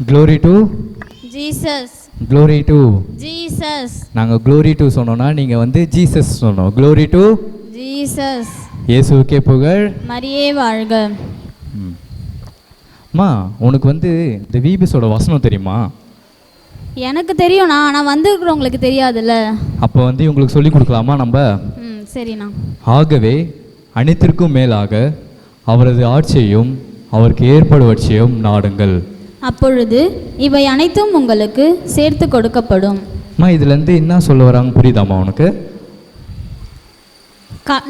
glory to Jesus. glory to Jesus. நாங்கள் glory to சொன்னோன்னா நீங்கள் வந்து ஜீசஸ் சொன்னோம். glory to Jesus. இயேசுவுக்கே புகழ். மரியே வாழ்க. அம்மா உனக்கு வந்து இந்த விபிஎஸோட வசனம் தெரியுமா? எனக்கு தெரியும்ண்ணா, ஆனால் வந்துருக்குறவங்களுக்கு தெரியாதுல்ல. அப்போ வந்து உங்களுக்கு சொல்லி கொடுக்கலாமா நம்ம? சரிண்ணா. ஆகவே அனைத்திற்கும் மேலாக அவரது ஆட்சியையும் அவருக்கு ஏற்படுவற்றையும் நாடுங்கள், அப்பொழுது இவை அனைத்தும் உங்களுக்கு சேர்த்து கொடுக்கப்படும். அம்மா இதுலேருந்து என்ன சொல்ல வராங்க புரியுதாம்மா உனக்கு?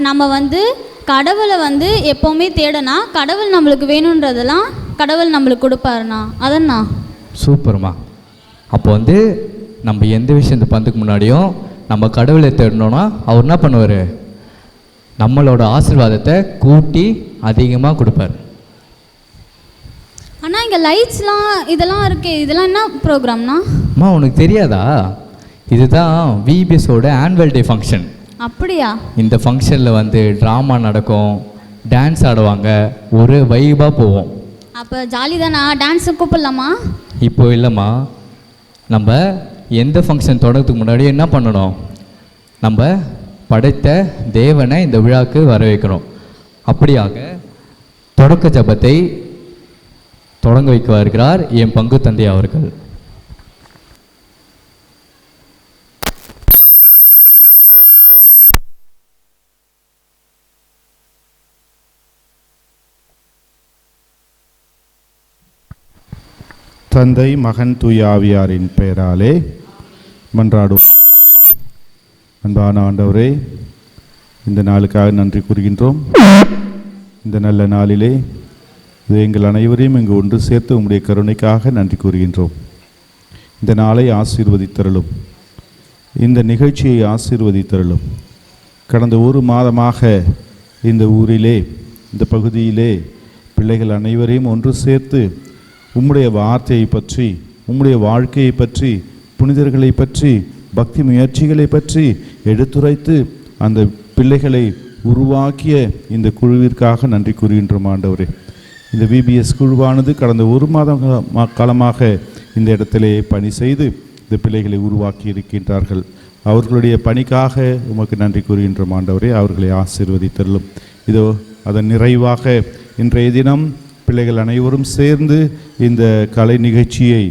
நம்ம வந்து கடவுளை வந்து எப்போவுமே தேடனா கடவுள் நம்மளுக்கு வேணுன்றதெல்லாம் கடவுள் நம்மளுக்கு கொடுப்பாருண்ணா. அதண்ணா சூப்பர்மா. அப்போ வந்து நம்ம எந்த விஷயத்தை பண்ணுறதுக்கு முன்னாடியும் நம்ம கடவுளை தேடணும்னா அவர் என்ன பண்ணுவார்? நம்மளோட ஆசீர்வாதத்தை கூட்டி அதிகமாக கொடுப்பார். ஆனால் இங்கே லைட்ஸ்லாம் இதெல்லாம் இருக்கு, இதெல்லாம் என்ன ப்ரோக்ராம்னா? அம்மா உனக்கு தெரியாதா? இதுதான் விபிஎஸோட ஆனுவல் டே ஃபங்க்ஷன். அப்படியா? இந்த ஃபங்க்ஷனில் வந்து ட்ராமா நடக்கும், டான்ஸ் ஆடுவாங்க, ஒரு வைபாக போவோம். அப்போ ஜாலி தானா? டான்ஸு கூப்பிடலாமா? இப்போ இல்லைம்மா, நம்ம எந்த ஃபங்க்ஷன் தொடங்கிறதுக்கு முன்னாடி என்ன பண்ணணும்? நம்ம படைத்த தேவனை இந்த விழாவுக்கு வர வைக்கணும். அப்படியாக தொடக்க ஜபத்தை தொடங்க வைக்க வருகிறார் என் பங்கு தந்தை அவர்கள். தந்தை மகன் தூய ஆவியாரின் பெயராலே மன்றாடும். அன்பான ஆண்டவரே, இந்த நாளுக்காக நன்றி கூறுகின்றோம். இந்த நல்ல நாளிலே இது எங்கள் அனைவரையும் இங்கு ஒன்று சேர்த்து உம்முடைய கருணைக்காக நன்றி கூறுகின்றோம். இந்த நாளை ஆசீர்வதித்தருளும், இந்த நிகழ்ச்சியை ஆசீர்வதித்தருளும். கடந்த ஒரு மாதமாக இந்த ஊரிலே, இந்த பகுதியிலே பிள்ளைகள் அனைவரையும் ஒன்று சேர்த்து உம்முடைய வார்த்தையை பற்றி, உம்முடைய வாழ்க்கையை பற்றி, புனிதர்களை பற்றி, பக்தி முயற்சிகளை பற்றி எடுத்துரைத்து அந்த பிள்ளைகளை உருவாக்கிய இந்த குழுவிற்காக நன்றி கூறுகின்றோம் ஆண்டவரே. இந்த விபிஎஸ் குழுவானது கடந்த ஒரு மாதம் காலமாக இந்த இடத்திலே பணி செய்து இந்த பிள்ளைகளை உருவாக்கி இருக்கின்றார்கள். அவர்களுடைய பணிக்காக உமக்கு நன்றி கூறுகின்றோம் ஆண்டவரே. அவர்களை ஆசீர்வதித்தருளும். இதோ அதன் நிறைவாக இன்றைய தினம் பிள்ளைகள் அனைவரும் சேர்ந்து இந்த கலை நிகழ்ச்சியை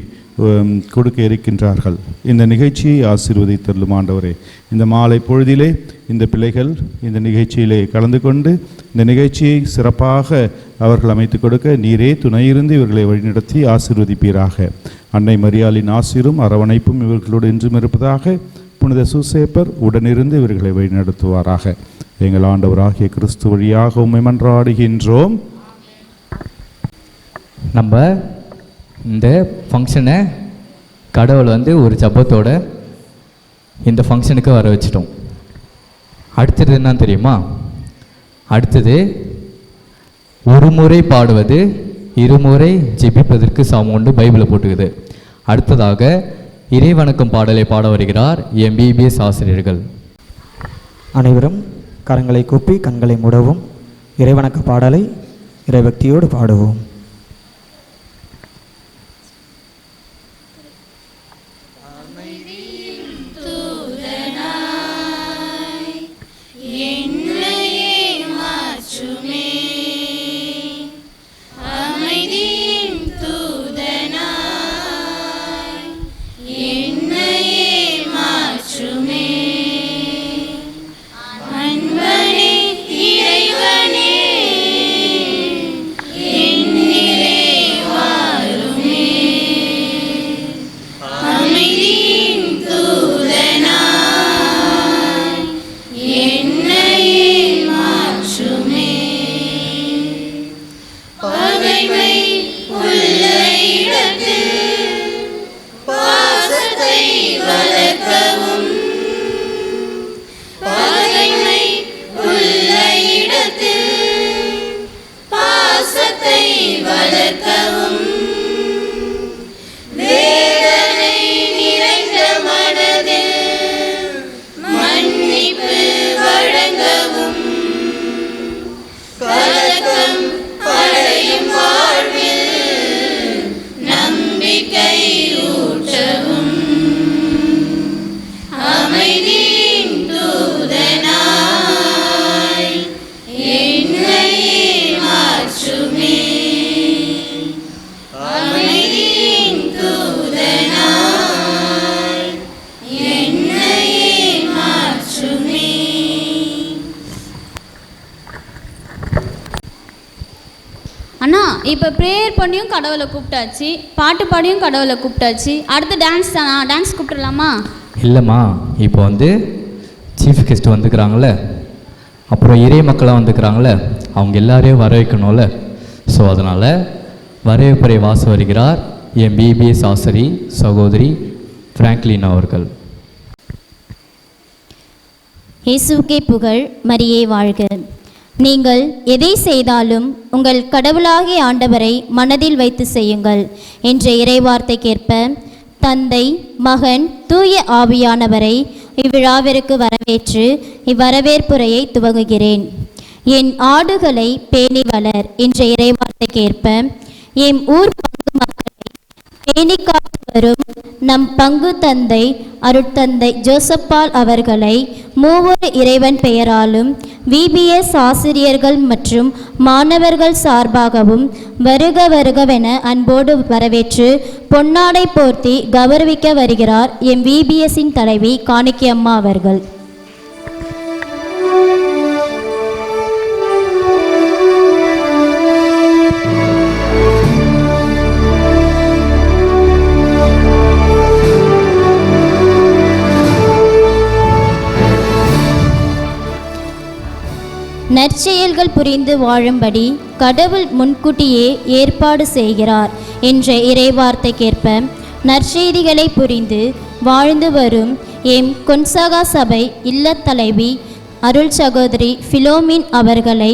கொடுக்க இருக்கின்றார்கள். இந்த நிகழ்ச்சியை ஆசீர்வதித்தருளும் ஆண்டவரே. இந்த மாலை பொழுதிலே இந்த பிள்ளைகள் இந்த நிகழ்ச்சியிலே கலந்து கொண்டு இந்த நிகழ்ச்சியை சிறப்பாக அவர்கள் அமைத்து கொடுக்க நீரே துணையிருந்து இவர்களை வழிநடத்தி ஆசீர்வதிப்பீராக. அன்னை மரியாளின் ஆசீரும் அரவணைப்பும் இவர்களோடு என்றும் இருப்பதாக. புனித சூசேப்பர் உடனிருந்து இவர்களை வழிநடத்துவாராக. எங்கள் ஆண்டவராகிய கிறிஸ்து வழியாக உம்மை மன்றாடுகின்றோம். நம்ம இந்த ஃபங்க்ஷனை கடவுள் வந்து ஒரு ஜபத்தோட இந்த ஃபங்க்ஷனுக்கு வர வச்சிட்டோம். அடுத்தது என்ன தெரியுமா? அடுத்தது ஒரு முறை பாடுவது இருமுறை ஜெபிப்பதற்கு சமம்னு பைபிளை போட்டுக்குது. அடுத்ததாக இறைவணக்கம் பாடலை பாட வருகிறார் எம்பிபிஎஸ் ஆசிரியர்கள். அனைவரும் கரங்களை கூப்பி கண்களை மூடவும். இறைவணக்க பாடலை இறைபக்தியோடு பாடுவோம். என் நம்பிக்கை ஊற்றவும் அமைதியின் தூதனாய் என்னையே மாற்றுமே. அமைதியின் தூதனாய் என்னையே மாற்றுமே. அண்ணா இப்போ ப்ரேயர் பண்ணியும் கடவுளை கூப்பிட்டாச்சு, பாட்டு பாடியும் கடவுளை கூப்பிட்டாச்சு, அடுத்து டான்ஸ் தானா? டான்ஸ் கூப்பிட்டுலாமா? இல்லைம்மா, இப்போ வந்து சீஃப் கெஸ்ட் வந்துக்கிறாங்களே, அப்புறம் இறை மக்களாக வந்துக்கிறாங்களே, அவங்க எல்லாரையும் வர வைக்கணும்ல. ஸோ அதனால் வரவேற்புரை வாச வருகிறார் என் பிபிஎஸ் ஆசிரி சகோதரி ஃப்ராங்க்லின் அவர்கள். இயேசுவுக்கே புகழ், மரியே வாழ்க. நீங்கள் எதை செய்தாலும் உங்கள் கடவுளாகிய ஆண்டவரை மனதில் வைத்து செய்யுங்கள் என்ற இறைவார்த்தைக்கேற்ப தந்தை, மகன், தூய ஆவியானவரை இவ்விழாவிற்கு வரவேற்று இவ்வரவேற்புரையை துவங்குகிறேன். என் ஆடுகளை பேணி வளர் என்ற இறைவார்த்தைக்கேற்ப என் ஊர் பங்கு மக்களை பேணி காத்து வரும் நம் பங்கு தந்தை அருட்தந்தை ஜோசப்பால் அவர்களை மூவொரு இறைவன் பெயராலும் விபிஎஸ் ஆசிரியர்கள் மற்றும் மாணவர்கள் சார்பாகவும் வருக வருகவென அன்போடு வரவேற்று பொன்னாடை போர்த்தி கௌரவிக்க வருகிறார் எம் விபிஎஸ்ஸின் தலைவி காணிக்கையம்மா அவர்கள். நற்செயல்கள் புரிந்து வாழும்படி கடவுள் முன்கூட்டியே ஏற்பாடு செய்கிறார் என்ற இறைவார்த்தைக்கேற்ப நற்செய்திகளை புரிந்து வாழ்ந்து வரும் எம் கொன்சாகா சபை இல்லத்தலைவி அருள் சகோதரி ஃபிலோமின் அவர்களை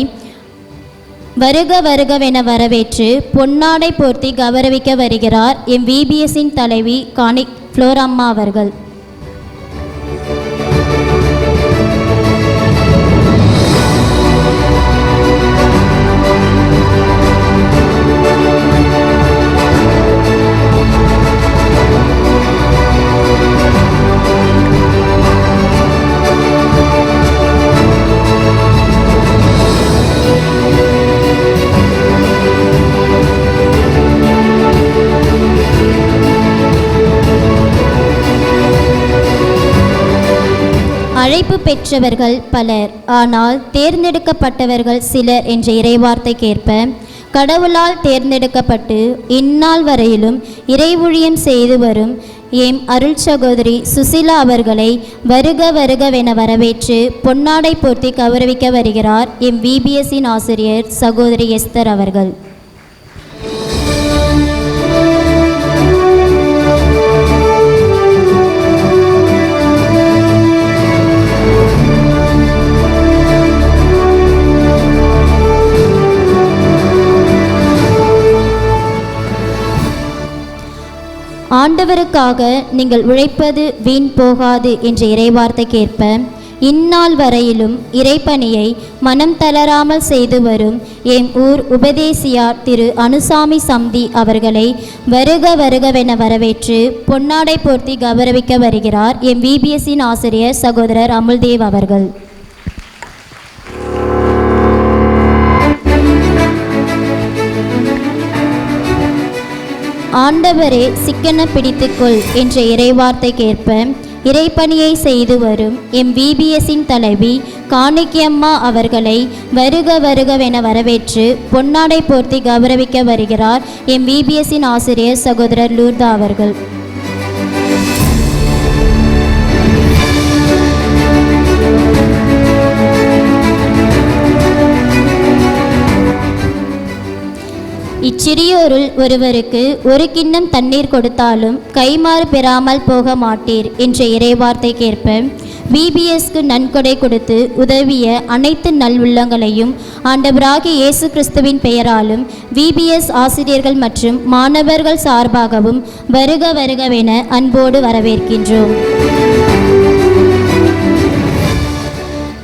வருக வருகவென வரவேற்று பொன்னாடை போர்த்தி கௌரவிக்க வருகிறார் எம் விபிஎஸ்ஸின் தலைவி ஃப்ளோரம்மா அவர்கள். அழைப்பு பெற்றவர்கள் பலர், ஆனால் தேர்ந்தெடுக்கப்பட்டவர்கள் சிலர் என்ற இறைவார்த்தைக்கேற்ப கடவுளால் தேர்ந்தெடுக்கப்பட்டு இந்நாள் வரையிலும் இறைவூழியம் செய்து வரும் எம் அருள் சகோதரி சுசிலா அவர்களை வருக வருகவென வரவேற்று பொன்னாடை போர்த்தி கௌரவிக்க வருகிறார் எம் விபிஎஸ்ஸின் ஆசிரியர் சகோதரி எஸ்தர் அவர்கள். ஆண்டவருக்காக நீங்கள் உழைப்பது வீண் போகாது என்ற இறைவார்த்தைக்கேற்ப இந்நாள் வரையிலும் இறைப்பணியை மனம் தளராமல் செய்து வரும் எம் ஊர் உபதேசியார் திரு அனுசாமி சம்தி அவர்களை வருக வருகவென வரவேற்று பொன்னாடை போர்த்தி கௌரவிக்க வருகிறார் எம் விபிஎஸ்ஸின் ஆசிரியர் சகோதரர் அமுல்தேவ் அவர்கள். ஆண்டவரே சிக்கன பிடித்துக்கொள் என்ற இறைவார்த்தைக்கேற்ப இறைப்பணியை செய்து வரும் எம் விபிஎஸ்ஸின் தலைவி காணிக்கையம்மா அவர்களை வருக வருகவென வரவேற்று பொன்னாடை போர்த்தி கௌரவிக்க வருகிறார் எம் விபிஎஸ்ஸின் ஆசிரியர் சகோதரர் லூர்தா அவர்கள். இச்சிறியோருள் ஒருவருக்கு ஒரு கிண்ணம் தண்ணீர் கொடுத்தாலும் கைமாறு பெறாமல் போக மாட்டீர் என்ற இறைவார்த்தைக்கேற்ப விபிஎஸ்க்கு நன்கொடை கொடுத்து உதவிய அனைத்து நல்வுள்ளங்களையும் ஆண்டவராகிய இயேசு கிறிஸ்துவின் பெயராலும் விபிஎஸ் ஆசிரியர்கள் மற்றும் மாணவர்கள் சார்பாகவும் வருக வருகவென அன்போடு வரவேற்கின்றோம்.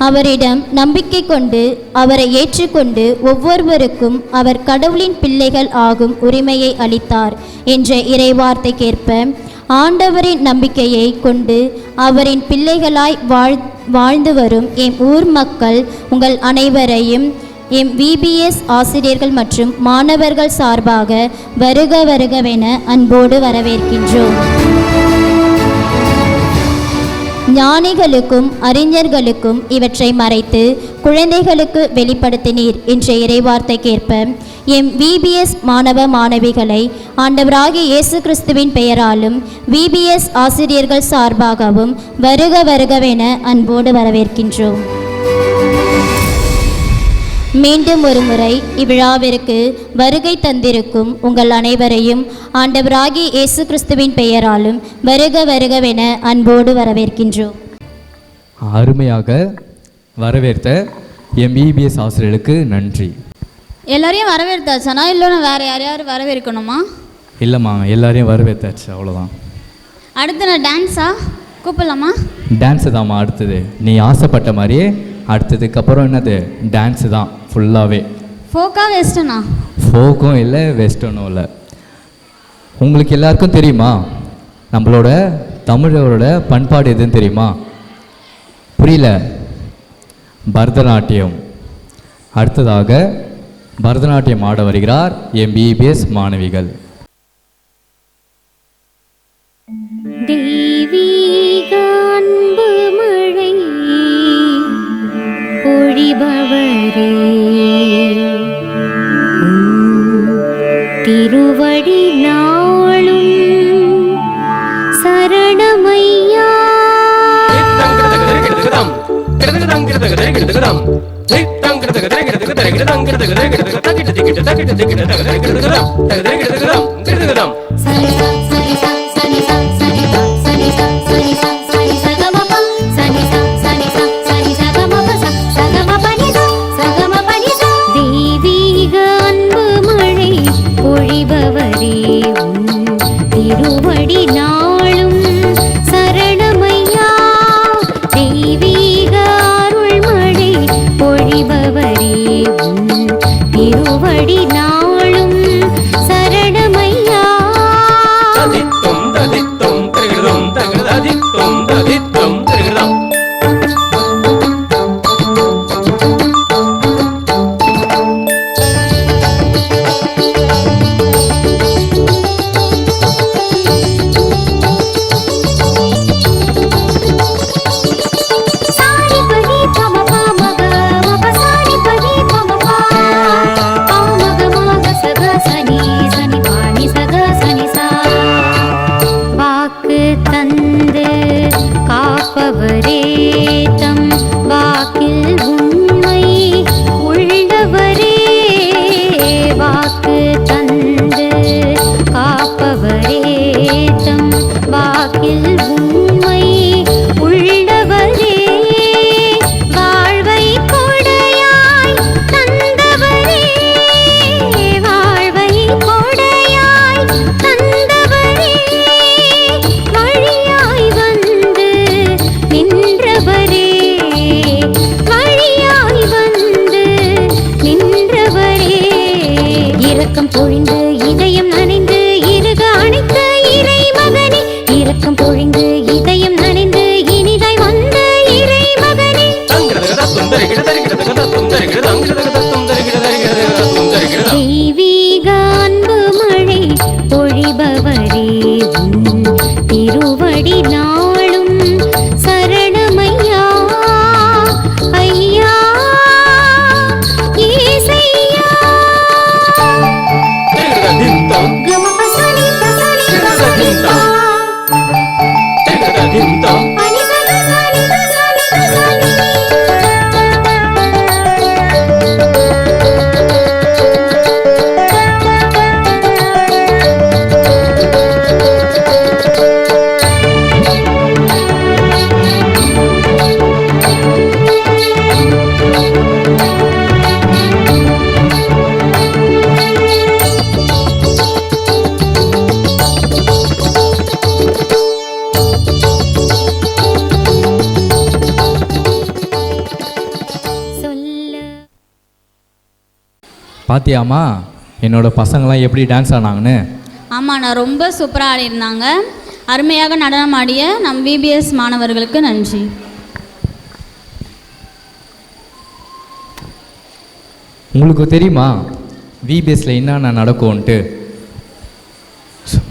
அவரிடம் நம்பிக்கை கொண்டு அவரை ஏற்றுக்கொண்டு ஒவ்வொருவருக்கும் அவர் கடவுளின் பிள்ளைகள் ஆகும் உரிமையை அளித்தார் என்ற இறைவார்த்தைக்கேற்ப ஆண்டவரின் நம்பிக்கையை கொண்டு அவரின் பிள்ளைகளாய் வாழ்ந்து வரும் எம் ஊர் மக்கள் உங்கள் அனைவரையும் எம் VBS ஆசிரியர்கள் மற்றும் மாணவர்கள் சார்பாக வருக வருகவென அன்போடு வரவேற்கின்றோம். ஞானிகளுக்கும் அறிஞர்களுக்கும் இவற்றை மறைத்து குழந்தைகளுக்கு வெளிப்படுத்தினீர் என்ற இறைவார்த்தைக்கேற்ப எம் VBS மாணவ மாணவிகளை ஆண்டவராகிய இயேசு கிறிஸ்துவின் பெயராலும் VBS ஆசிரியர்கள் சார்பாகவும் வருக வருகவென அன்போடு வரவேற்கின்றோம். மீண்டும் ஒரு முறை இவ்விழாவிற்கு வருகை தந்திருக்கும் உங்கள் அனைவரையும் ஆண்டவராகிய இயேசு கிறிஸ்துவின் பெயராலும் வருக வருகவென அன்போடு வரவேற்கின்றோம். அருமையாக வரவேற்ற எம் VBS ஆசிரியர்களுக்கு நன்றி. எல்லாரையும் வரவேற்றாச்சானா இல்லைன்னா வேறு யாரையாவது வரவேற்கணுமா? இல்லைம்மா, எல்லாரையும் வரவேற்றாச்சு, அவ்வளோதான். அடுத்து நான் டான்ஸா கூப்பிடலாமா? டான்ஸு தான்மா அடுத்தது. நீ ஆசைப்பட்ட மாதிரியே அடுத்ததுக்கப்புறம் என்னது டான்ஸு தான் ஃபுல்லாகவே. ஃபோக்கா வெஸ்டர்னா? ஃபோக்கும் இல்லை வெஸ்டர்னும் இல்லை. உங்களுக்கு எல்லாருக்கும் தெரியுமா நம்மளோட தமிழரோட பண்பாடு எதுன்னு தெரியுமா? புரியல? பரதநாட்டியம். அடுத்ததாக பரதநாட்டியம் ஆட வருகிறார் எம் VBS மாணவிகள். தெய்வீக அன்பு மழை பொழிபவரே, திருவடி நாளும் சரணமையா. தெய்வீக அன்பு மழை பொழிபவரே, திருவடி நாளும் சரணமையா. தெய்வீக அருள் மழை பொழிபவரே, திருவடி நாளும் சரணமையா. வாக்கு தந்து காப்பவரே, தம் வாக்கில் உண்மை உள்ளவரே. வாக்கு தந்து காப்பவரே, தம் வாக்கில் உண்மை உள்ளவரே. வாழ்வை கொடையாய் தந்தவரே, வாழ்வை கொடையாய் தந்தவரே. வழியாய் வந்து நின்றவரே, வழியாய் வந்து நின்றவரே. இரக்கம் பொழிந்து இதயம் நனைந்து இருக அணைத்த இறை மகனே, இரக்கம் பொழிந்து இதயம் நனைந்து இனிதாய் வந்த இறை மகனே. தெய்வீக அன்பு மழை பொழிபவரே, திருவடி நாளும் சரணமையா. ஐயா ஈசையா. பாத்தியாம்மா என்னோட பசங்களாம் எப்படி டான்ஸ் ஆனாங்கன்னு? ஆமாம், நான் ரொம்ப சூப்பராக ஆடியிருந்தாங்க. அருமையாக நடனம் ஆடிய நம் விபிஎஸ் மாணவர்களுக்கு நன்றி. உங்களுக்கு தெரியுமா விபிஎஸ்ல என்னென்ன நடக்கும்ன்ட்டு?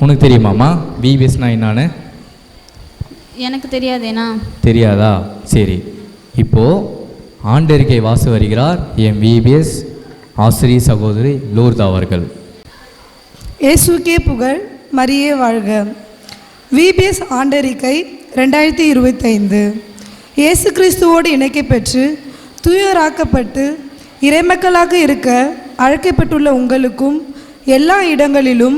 உனக்கு தெரியுமாம்மா விபிஎஸ்னா என்னான்னு? எனக்கு தெரியாதேனா? தெரியாதா? சரி, இப்போது ஆண்டறிக்கை வாச வருகிறார் என் விபிஎஸ் ஆசிரியர் சகோதரி லூர்தா அவர்கள். இயேசுக்கே புகழ், மரியே வாழ்க. விபிஎஸ் ஆண்டறிக்கை 2025. இயேசு கிறிஸ்துவோடு இணைக்கை பெற்று தூயராக்கப்பட்டு இறைமக்களாக இருக்க அழைக்கப்பட்டுள்ள உங்களுக்கும் எல்லா இடங்களிலும்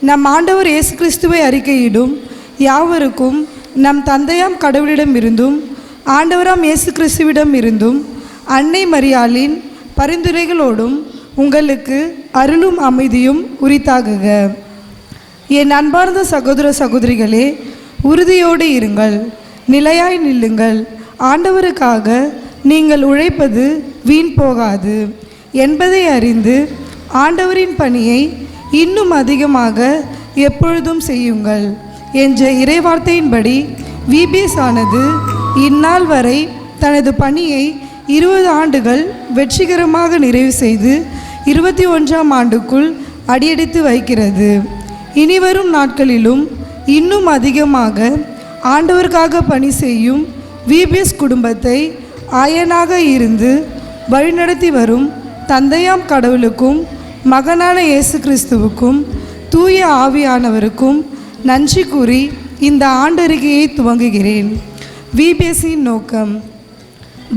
நம் ஆண்டவர் இயேசு கிறிஸ்துவை அறிக்கையிடும் யாவருக்கும் நம் தந்தையாம் கடவுளிடம் இருந்தும் ஆண்டவராம் இயேசு கிறிஸ்துவிடம் இருந்தும் அன்னை மரியாளின் பரிந்துரைகளோடும் உங்களுக்கு அருளும் அமைதியும் உரித்தாகுக. என் அன்பார்ந்த சகோதர சகோதரிகளே, உறுதியோடு இருங்கள், நிலையாய் நில்லுங்கள். ஆண்டவருக்காக நீங்கள் உழைப்பது வீண் போகாது என்பதை அறிந்து ஆண்டவரின் பணியை இன்னும் அதிகமாக எப்பொழுதும் செய்யுங்கள் என்ற இறைவார்த்தையின்படி விபிஎஸ் ஆனது இந்நாள் வரை தனது பணியை 20 ஆண்டுகள் வெற்றிகரமாக நிறைவு செய்து 21ஆம் ஆண்டுக்குள் அடியெடுத்து வைக்கிறது. இனிவரும் நாட்களிலும் இன்னும் அதிகமாக ஆண்டவருக்காக பணி செய்யும் விபிஎஸ் குடும்பத்தை ஆயனாக இருந்து வழிநடத்தி வரும் தந்தையாம் கடவுளுக்கும் மகனான இயேசு கிறிஸ்துவுக்கும் தூய ஆவியானவருக்கும் நன்றி கூறி இந்த ஆண்டறிக்கையை துவங்குகிறேன். விபிஎஸ்ஸின் நோக்கம்: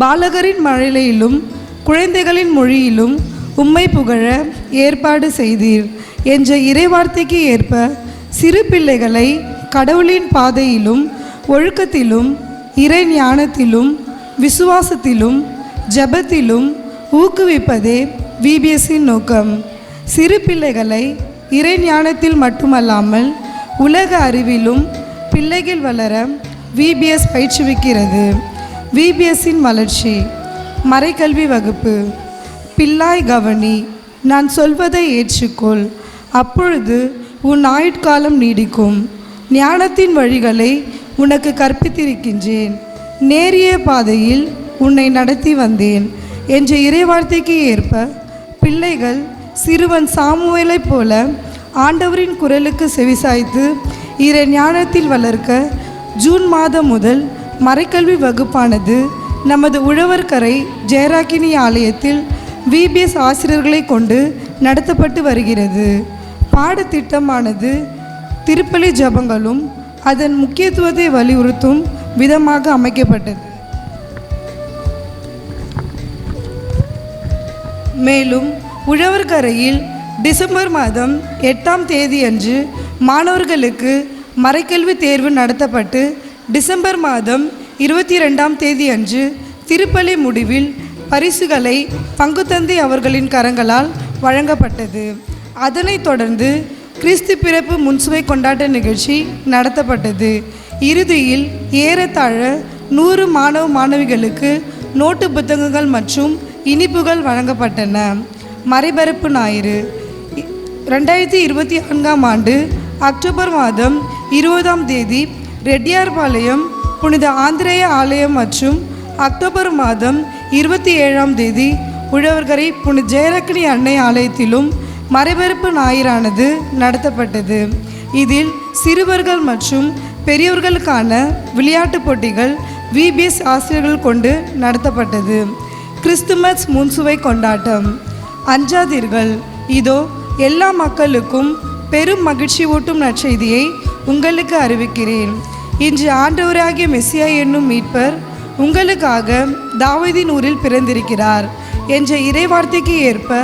பாலகரின் மழலையிலும் குழந்தைகளின் மொழியிலும் உம்மை புகழ ஏற்பாடு செய்தீர் என்ற இறைவார்த்தைக்கு ஏற்ப சிறு பிள்ளைகளை கடவுளின் பாதையிலும் ஒழுக்கத்திலும் இறை ஞானத்திலும் விசுவாசத்திலும் ஜெபத்திலும் ஊக்குவிப்பதே விபிஎஸ்ஸின் நோக்கம். சிறு பிள்ளைகளை இறை ஞானத்தில் மட்டுமல்லாமல் உலக அறிவிலும் பிள்ளைகள் வளர விபிஎஸ் பயிற்றுவிக்கிறது. விபிஎஸ்ஸின் வளர்ச்சி: மறைக்கல்வி வகுப்பு. பிள்ளாய் கவனி, நான் சொல்வதை ஏற்றுக்கொள், அப்பொழுது உன் ஆயுட்காலம் நீடிக்கும். ஞானத்தின் வழிகளை உனக்கு கற்பித்திருக்கின்றேன், நேரிய பாதையில் உன்னை நடத்தி வந்தேன் என்ற இறைவார்த்தைக்கு ஏற்ப பிள்ளைகள் சிறுவன் சாமுவேலைப் போல ஆண்டவரின் குரலுக்கு செவிசாய்த்து இறை ஞானத்தில் வளர்க்க ஜூன் மாதம் முதல் மறைக்கல்வி வகுப்பானது நமது உழவர்கரை ஜெயராக்கினி ஆலயத்தில் விபிஎஸ் ஆசிரியர்களை கொண்டு நடத்தப்பட்டு வருகிறது. பாடத்திட்டமானது திருப்பலி ஜபங்களும் அதன் முக்கியத்துவத்தை வலியுறுத்தும் விதமாக அமைக்கப்பட்டது. மேலும் உழவர்கரையில் டிசம்பர் மாதம் 8ஆம் தேதி அன்று மாணவர்களுக்கு மறைக்கல்வி தேர்வு நடத்தப்பட்டு டிசம்பர் மாதம் 22ஆம் தேதி அன்று திருப்பலி முடிவில் பரிசுகளை பங்குத்தந்தை அவர்களின் கரங்களால் வழங்கப்பட்டது. அதனைத் தொடர்ந்து கிறிஸ்து பிறப்பு முன்சுவை கொண்டாட்ட நிகழ்ச்சி நடத்தப்பட்டது. இறுதியில் ஏறத்தாழ 100 மாணவ மாணவிகளுக்கு நோட்டு புத்தகங்கள் மற்றும் இனிப்புகள் வழங்கப்பட்டன. மறைபரப்பு ஞாயிறு 2024ஆம் ஆண்டு அக்டோபர் மாதம் 20ஆம் தேதி ரெட்டியார்பாளையம் புனித ஆந்திரேய ஆலயம் மற்றும் அக்டோபர் மாதம் 27ஆம் தேதி உழவர்கரை புனித ஜெயரக்கினி அன்னை ஆலயத்திலும் மறைபரப்பு ஞாயிறானது நடத்தப்பட்டது. இதில் சிறுவர்கள் மற்றும் பெரியவர்களுக்கான விளையாட்டுப் போட்டிகள் விபிஎஸ் ஆசிரியர்கள் கொண்டு நடத்தப்பட்டது. கிறிஸ்துமஸ் முன்சுவை கொண்டாட்டம். அஞ்சாதீர்கள், இதோ எல்லா மக்களுக்கும் பெரும் மகிழ்ச்சி ஊட்டும் நற்செய்தியை உங்களுக்கு அறிவிக்கிறேன். இன்று ஆண்டவராகிய மெசியா என்னும் மீட்பர் உங்களுக்காக தாவீதின் ஊரில் பிறந்திருக்கிறார் என்ற இறைவார்த்தைக்கு ஏற்ப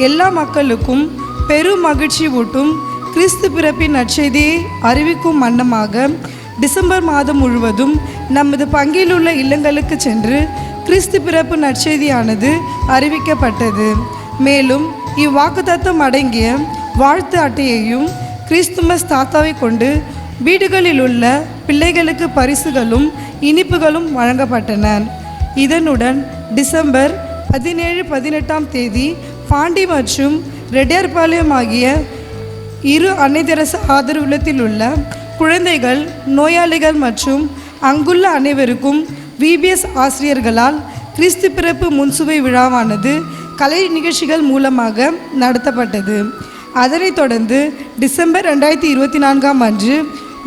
எல்லா மக்களுக்கும் பெரும் மகிழ்ச்சி ஊட்டும் கிறிஸ்து பிறப்பின் நற்செய்தியை அறிவிக்கும் வண்ணமாக டிசம்பர் மாதம் முழுவதும் நமது பங்கில் உள்ள இல்லங்களுக்கு சென்று கிறிஸ்து பிறப்பு நற்செய்தியானது அறிவிக்கப்பட்டது. மேலும் இவ்வாக்குத்தத்தம் அடங்கிய வாழ்த்து அட்டையையும் கிறிஸ்துமஸ் தாத்தாவை கொண்டு வீடுகளில் உள்ள பிள்ளைகளுக்கு பரிசுகளும் இனிப்புகளும் வழங்கப்பட்டன. இதனுடன் டிசம்பர் 17, 18ஆம் தேதி பாண்டி மற்றும் ரெட்டியார்பாளையம் ஆகிய இரு அன்னை தெரசா ஆதரவுலத்தில் உள்ள குழந்தைகள், நோயாளிகள் மற்றும் அங்குள்ள அனைவருக்கும் விபிஎஸ் ஆசிரியர்களால் கிறிஸ்து பிறப்பு முன்சுவை விழாவானது கலை நிகழ்ச்சிகள் மூலமாக நடத்தப்பட்டது. அதனைத் தொடர்ந்து டிசம்பர் 2024 அன்று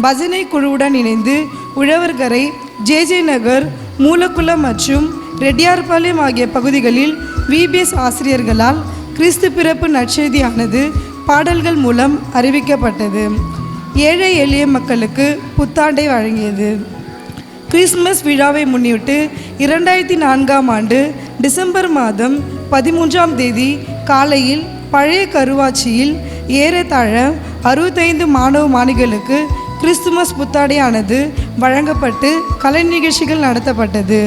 பஜனை குழுவுடன் இணைந்து உழவர்கரை, ஜே நகர், மூலக்குளம் மற்றும் ரெட்டியார்பாளையம் ஆகிய பகுதிகளில் விபிஎஸ் ஆசிரியர்களால் கிறிஸ்து பிறப்பு நற்செய்தியானது பாடல்கள் மூலம் அறிவிக்கப்பட்டது. ஏழை எளிய மக்களுக்கு புத்தாண்டை வழங்கியது. கிறிஸ்துமஸ் விழாவை முன்னிட்டு 2004 ஆண்டு டிசம்பர் மாதம் 13 காலையில் பழைய கருவாச்சியில் ஏறத்தாழ 65 மாணவ மாணவிகளுக்கு கிறிஸ்துமஸ் புத்தாடையானது வழங்கப்பட்டு கலை நிகழ்ச்சிகள் நடத்தப்பட்டது.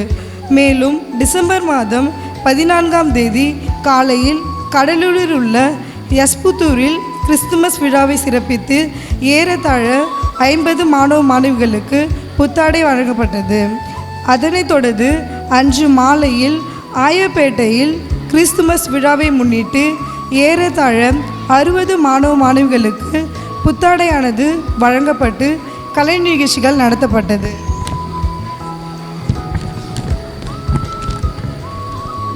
மேலும் டிசம்பர் மாதம் 14 காலையில் கடலூரில் உள்ள எஸ்புத்தூரில் கிறிஸ்துமஸ் விழாவை சிறப்பித்து ஏறத்தாழ 50 மாணவ மாணவிகளுக்கு புத்தாடை வழங்கப்பட்டது. அதனைத் தொடர்ந்து அன்று மாலையில் ஆயப்பேட்டையில் கிறிஸ்துமஸ் விழாவை முன்னிட்டு ஏறத்தாழ 60 மாணவ மாணவிகளுக்கு புத்தாடையானது வழங்கப்பட்டு கலை நிகழ்ச்சிகள் நடத்தப்பட்டது.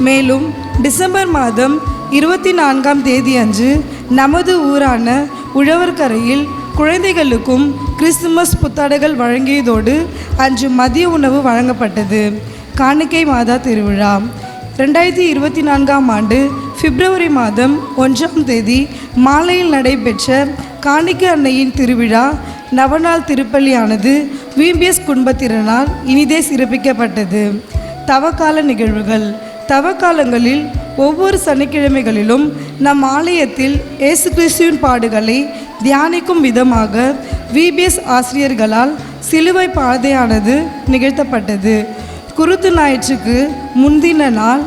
மேலும் டிசம்பர் மாதம் 24 அன்று நமது ஊரான உழவர்கரையில் குழந்தைகளுக்கும் கிறிஸ்துமஸ் புத்தாடைகள் வழங்கியதோடு அன்று மதிய உணவு வழங்கப்பட்டது. காணிக்கை மாதா திருவிழா 2024 ஆண்டு பிப்ரவரி மாதம் 1 மாலையில் நடைபெற்ற காணிக்கை அன்னையின் திருவிழா நவநாள் திருப்பலியானது விபிஎஸ் குடும்பத்தினரால் இனிதே சிறப்பிக்கப்பட்டது. தவக்கால நிகழ்வுகள். தவக்காலங்களில் ஒவ்வொரு சனிக்கிழமைகளிலும் நம் ஆலயத்தில் இயேசு கிறிஸ்துவின் பாடுகளை தியானிக்கும் விதமாக விபிஎஸ் ஆசிரியர்களால் சிலுவை பாதையானது நிகழ்த்தப்பட்டது. குருத்து ஞாயிற்றுக்கு முந்தின நாள்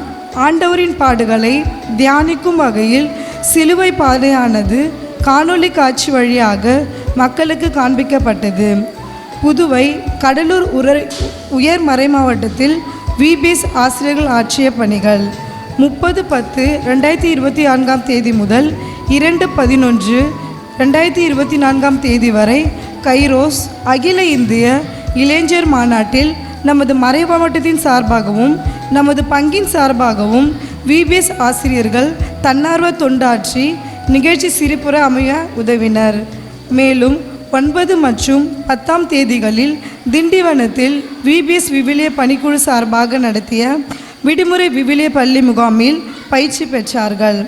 ஆண்டவரின் பாடுகளை தியானிக்கும் வகையில் சிலுவை பாதையானது காணொளி காட்சி வழியாக மக்களுக்கு காண்பிக்கப்பட்டது. புதுவை கடலூர் உயர் மறைமாவட்டத்தில் விபிஎஸ் ஆசிரியர்கள் ஆற்றிய பணிகள் 30/10/2024 முதல் 2/11/2024 வரை கைரோஸ் அகில இந்திய இளைஞர் மாநாட்டில் நமது மறைமாவட்டத்தின் சார்பாகவும் நமது பங்கின் சார்பாகவும் விபிஎஸ் ஆசிரியர்கள் தன்னார்வ தொண்டாற்றி நிகழ்ச்சி சிறப்புற அமைய உதவினர். மேலும் 9 மற்றும் 10 தேதிகளில் திண்டிவனத்தில் விபிஎஸ் விவிலிய பணிக்குழு சார்பாக நடத்திய விடுமுறை விவிலிய பள்ளி முகாமில் பயிற்சி பெற்றார்கள்.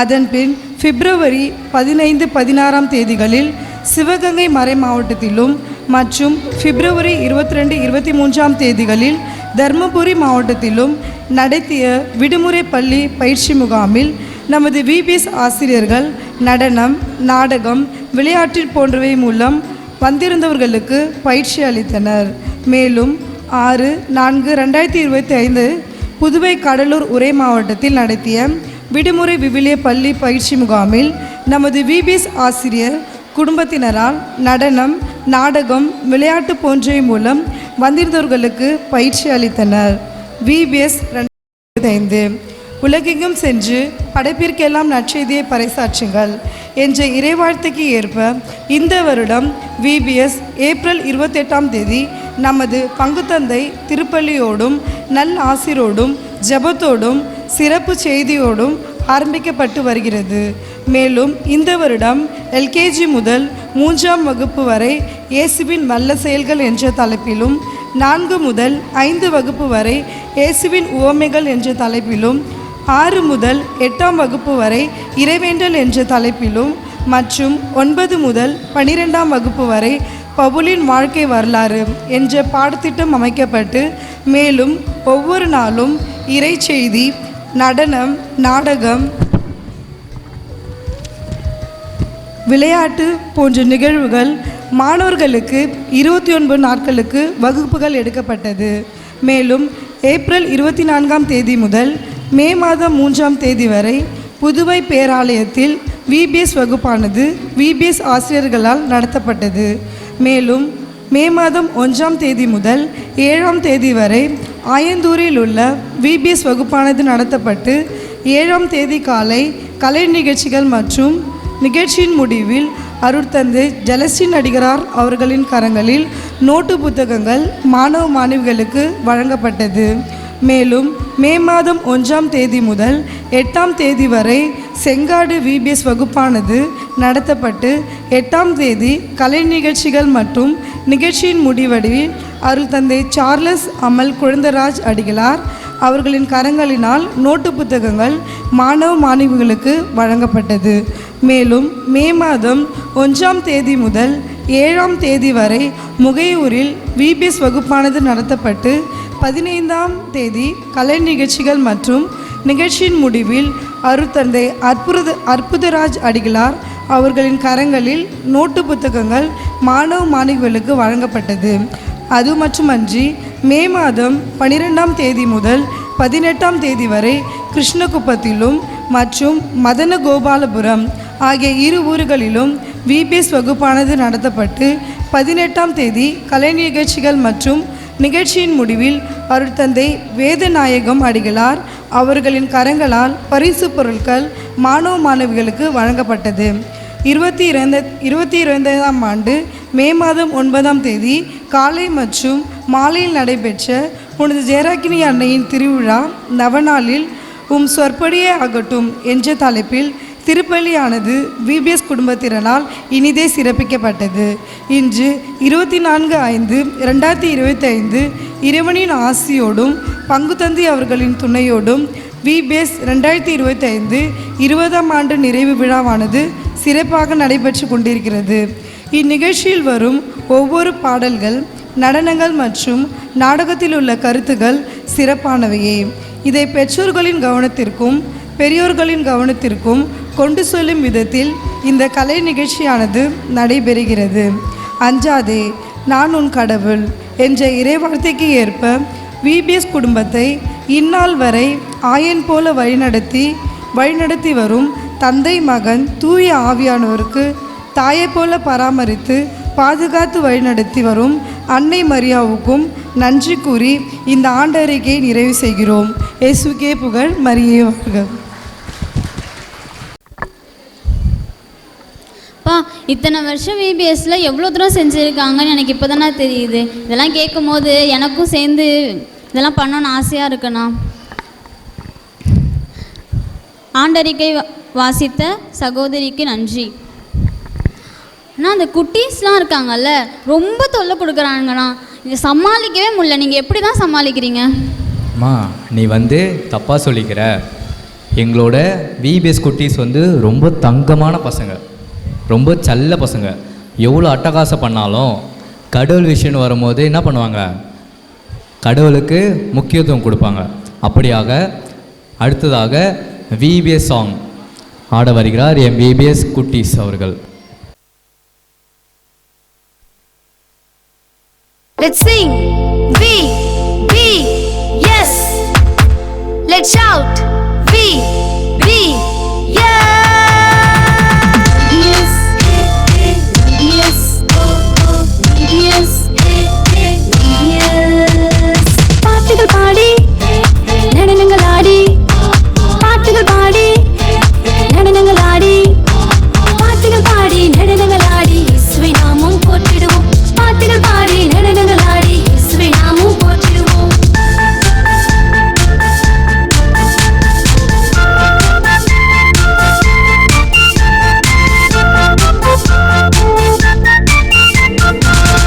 அதன்பின் பிப்ரவரி 15, 16 தேதிகளில் சிவகங்கை மறை மாவட்டத்திலும் மற்றும் பிப்ரவரி 22, 23 தேதிகளில் தர்மபுரி மாவட்டத்திலும் நடத்திய விடுமுறை பள்ளி பயிற்சி முகாமில் நமது விபிஎஸ் ஆசிரியர்கள் நடனம், நாடகம், விளையாட்டு போன்றவை மூலம் வந்திருந்தவர்களுக்கு பயிற்சி அளித்தனர். மேலும் 6/4/2025 புதுவை கடலூர் உறை மாவட்டத்தில் நடத்திய விடுமுறை விவிலிய பள்ளி பயிற்சி முகாமில் நமது விபிஎஸ் ஆசிரியர் குடும்பத்தினரால் நடனம், நாடகம், விளையாட்டு போன்றவை மூலம் வந்திருந்தவர்களுக்கு பயிற்சி அளித்தனர். விபிஎஸ் 2025 உலகெங்கும் சென்று படைப்பிற்கெல்லாம் நற்செய்தியை பறைசாற்றுங்கள் என்ற இறைவாழ்த்துக்கு ஏற்ப இந்த வருடம் விபிஎஸ் ஏப்ரல் 28 நமது பங்குத்தந்தை திருப்பலியோடும் நல் ஆசிரோடும் ஜெபத்தோடும் சிறப்பு செய்தியோடும் ஆரம்பிக்கப்பட்டு வருகிறது. மேலும் இந்த வருடம் எல்கேஜி முதல் 3ஆம் வகுப்பு வரை இயேசுவின் வல்ல செயல்கள் என்ற தலைப்பிலும் 4 முதல் 5 வகுப்பு வரை இயேசுவின் உவமைகள் என்ற தலைப்பிலும் 6 முதல் 8ஆம் வகுப்பு வரை இறைவேண்டல் என்ற தலைப்பிலும் மற்றும் 9 முதல் 12ஆம் வகுப்பு வரை பவுலின் வாழ்க்கை வரலாறு என்ற பாடத்திட்டம் அமைக்கப்பட்டு மேலும் ஒவ்வொரு நாளும் இறை செய்தி, நடனம், நாடகம், விளையாட்டு போன்ற நிகழ்வுகள் மாணவர்களுக்கு 29 நாட்களுக்கு வகுப்புகள் எடுக்கப்பட்டது. மேலும் ஏப்ரல் 24 முதல் மே மாதம் 3 வரை புதுவை பேராலயத்தில் விபிஎஸ் வகுப்பானது விபிஎஸ் ஆசிரியர்களால் நடத்தப்பட்டது. மேலும் மே மாதம் 1 முதல் 7 வரை ஆயந்தூரில் உள்ள விபிஎஸ் வகுப்பானது நடத்தப்பட்டு 7 காலை கலை நிகழ்ச்சிகள் மற்றும் நிகழ்ச்சியின் முடிவில் அருட்தந்தை ஜலஸ்டின் அடிகளார் அவர்களின் கரங்களில் நோட்டு புத்தகங்கள் மாணவ மாணவிகளுக்கு வழங்கப்பட்டது. மேலும் மே மாதம் 1ஆம் தேதி முதல் 8ஆம் தேதி வரை செங்காடு விபிஎஸ் வகுப்பானது நடத்தப்பட்டு 8ஆம் தேதி கலை நிகழ்ச்சிகள் மற்றும் நிகழ்ச்சியின் முடிவடிவில் அருள்தந்தை சார்லஸ் அமல் குழந்தராஜ் அடிகளார் அவர்களின் கரங்களினால் நோட்டு புத்தகங்கள் மாணவ மாணவிகளுக்கு வழங்கப்பட்டது. மேலும் மே மாதம் 1ஆம் தேதி முதல் 7ஆம் தேதி வரை முகையூரில் விபிஎஸ் வகுப்பானது நடத்தப்பட்டு 15ஆம் தேதி கலை நிகழ்ச்சிகள் மற்றும் நிகழ்ச்சியின் முடிவில் அருட்தந்தை அற்புதராஜ் அடிகளார் அவர்களின் கரங்களில் நோட்டு புத்தகங்கள் மாணவ மாணவிகளுக்கு வழங்கப்பட்டது. அது மட்டுமன்றி மே மாதம் 12ஆம் தேதி முதல் 18ஆம் தேதி வரை கிருஷ்ணகுப்பத்திலும் மற்றும் மதனகோபாலபுரம் ஆகிய இரு ஊர்களிலும் விபிஎஸ் வகுப்பானது நடத்தப்பட்டு 18ஆம் தேதி கலை நிகழ்ச்சிகள் மற்றும் நிகழ்ச்சியின் முடிவில் அருட்தந்தை வேதநாயகம் அடிகளார் அவர்களின் கரங்களால் பரிசு பொருட்கள் மாணவ மாணவிகளுக்கு வழங்கப்பட்டது. 22ஆம் ஆண்டு மே மாதம் 9ஆம் தேதி காலை மற்றும் மாலையில் நடைபெற்ற புனித ஜெயராக்கினி அன்னையின் திருவிழா நவநாளில் சொற்படியே ஆகட்டும் என்ற தலைப்பில் திருப்பலியானது விபிஎஸ் குடும்பத்தினரால் இனிதே சிறப்பிக்கப்பட்டது. இன்று 24/5/2025 இறைவனின் ஆசியோடும் பங்குதந்தி அவர்களின் துணையோடும் விபிஎஸ் 2025 20ஆம் ஆண்டு நிறைவு விழாவானது சிறப்பாக நடைபெற்று கொண்டிருக்கிறது. இந்நிகழ்ச்சியில் வரும் ஒவ்வொரு பாடல்கள், நடனங்கள் மற்றும் நாடகத்தில் உள்ள கருத்துகள் சிறப்பானவையே. இதை பெற்றோர்களின் கவனத்திற்கும் பெரியோர்களின் கவனத்திற்கும் கொண்டு செல்லும் விதத்தில் இந்த கலை நிகழ்ச்சியானது நடைபெறுகிறது. அஞ்சாதே நான் உன் கடவுள் என்ற இறைவார்த்தைக்கு ஏற்ப விபிஎஸ் குடும்பத்தை இந்நாள் வரை ஆயன் போல வழிநடத்தி வரும் தந்தை மகன் தூய ஆவியானோருக்கு தாயை போல பராமரித்து பாதுகாத்து வழிநடத்தி வரும் அன்னை மரியாவுக்கும் நன்றி கூறி இந்த ஆண்டறிக்கையை நிறைவு செய்கிறோம். இயேசுக்கே புகழ், மரியே வாழ்க. இத்தனை வருஷம் விபிஎஸ்ல எவ்வளோ தூரம் செஞ்சுருக்காங்கன்னு எனக்கு இப்போ தானே தெரியுது. இதெல்லாம் கேட்கும் போது எனக்கும் சேர்ந்து இதெல்லாம் பண்ணணும்னு ஆசையாக இருக்குண்ணா. ஆண்டறிக்கை வாசித்த சகோதரிக்கு நன்றி. ஆனால் அந்த குட்டீஸ்லாம் இருக்காங்கல்ல, ரொம்ப தொல்லை கொடுக்குறாங்கண்ணா. இதை சமாளிக்கவே முடியல. நீங்கள் எப்படி தான் சமாளிக்கிறீங்க? அம்மா, நீ தப்பாக சொல்லிக்கிற. எங்களோட விபிஎஸ் குட்டீஸ் ரொம்ப தங்கமான பசங்க, ரொம்ப செல்ல பசங்க. எவ்வளோ அட்டகாசம் பண்ணாலும் கடவுள் விஷயம்னு வரும்போது என்ன பண்ணுவாங்க? கடவுளுக்கு முக்கியத்துவம் கொடுப்பாங்க. அப்படியாக அடுத்ததாக விபிஎஸ் சாங் ஆட வருகிறார் எம் விபிஎஸ் குட்டீஸ் அவர்கள். Let's sing. V, B, yes. Let's shout. V, B, yes. Yes, yes, yes, yes. பாட்டுகள் பாடி நடனங்கள் ஆடி, பாட்டுகள் பாடி நடனங்கள் ஆடி, பாட்டுகள் பாடி நடனங்கள் ஆடி இயேசுவை நாமும் போற்றிடுவோம். பாட்டுகள் பாடி நடனங்கள் ஆடி இயேசுவை நாமும் போற்றிடுவோம்.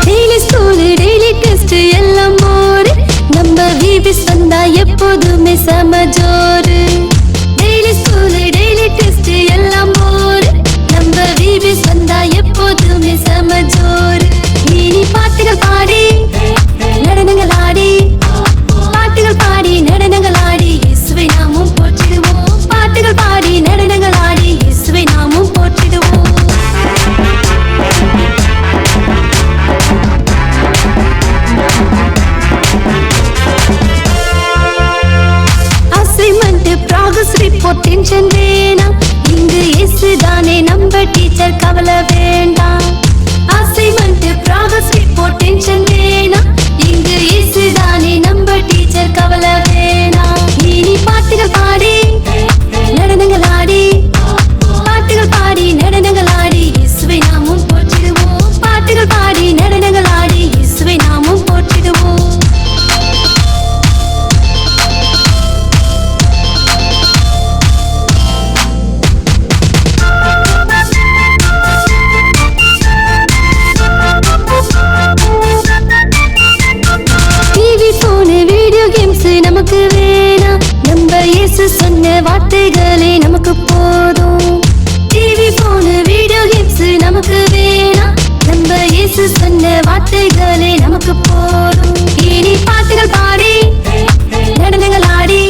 டெய்லி ஸ்கூலு, டெய்லி டெஸ்ட் எல்லாம் போடு. நம்ம விபிஎஸ் வந்தா எப்போதுமே சமஜோரு. டெய்லி ஸ்கூலு, டெய்லி டெஸ்ட் எல்லாம் போடு. நம்ம விபிஎஸ் வந்தா எப்போதுமே சமஜோரு. இனி பாட்டுகள் பாடி நடனங்கள் ஆடி, பாட்டுகள் பாடி நடனங்கள் ஆடி இயேசுவை நாமும் போற்றிடுவோம். பாட்டுகள் பாடி நடனங்கள் ஆடி இயேசுவை நாமும் போற்றிடுவோம். சொன்ன வார்த்தைகளே நமக்கு போதும். இனி பாட்டுகள் பாடி நடனங்கள் ஆடி,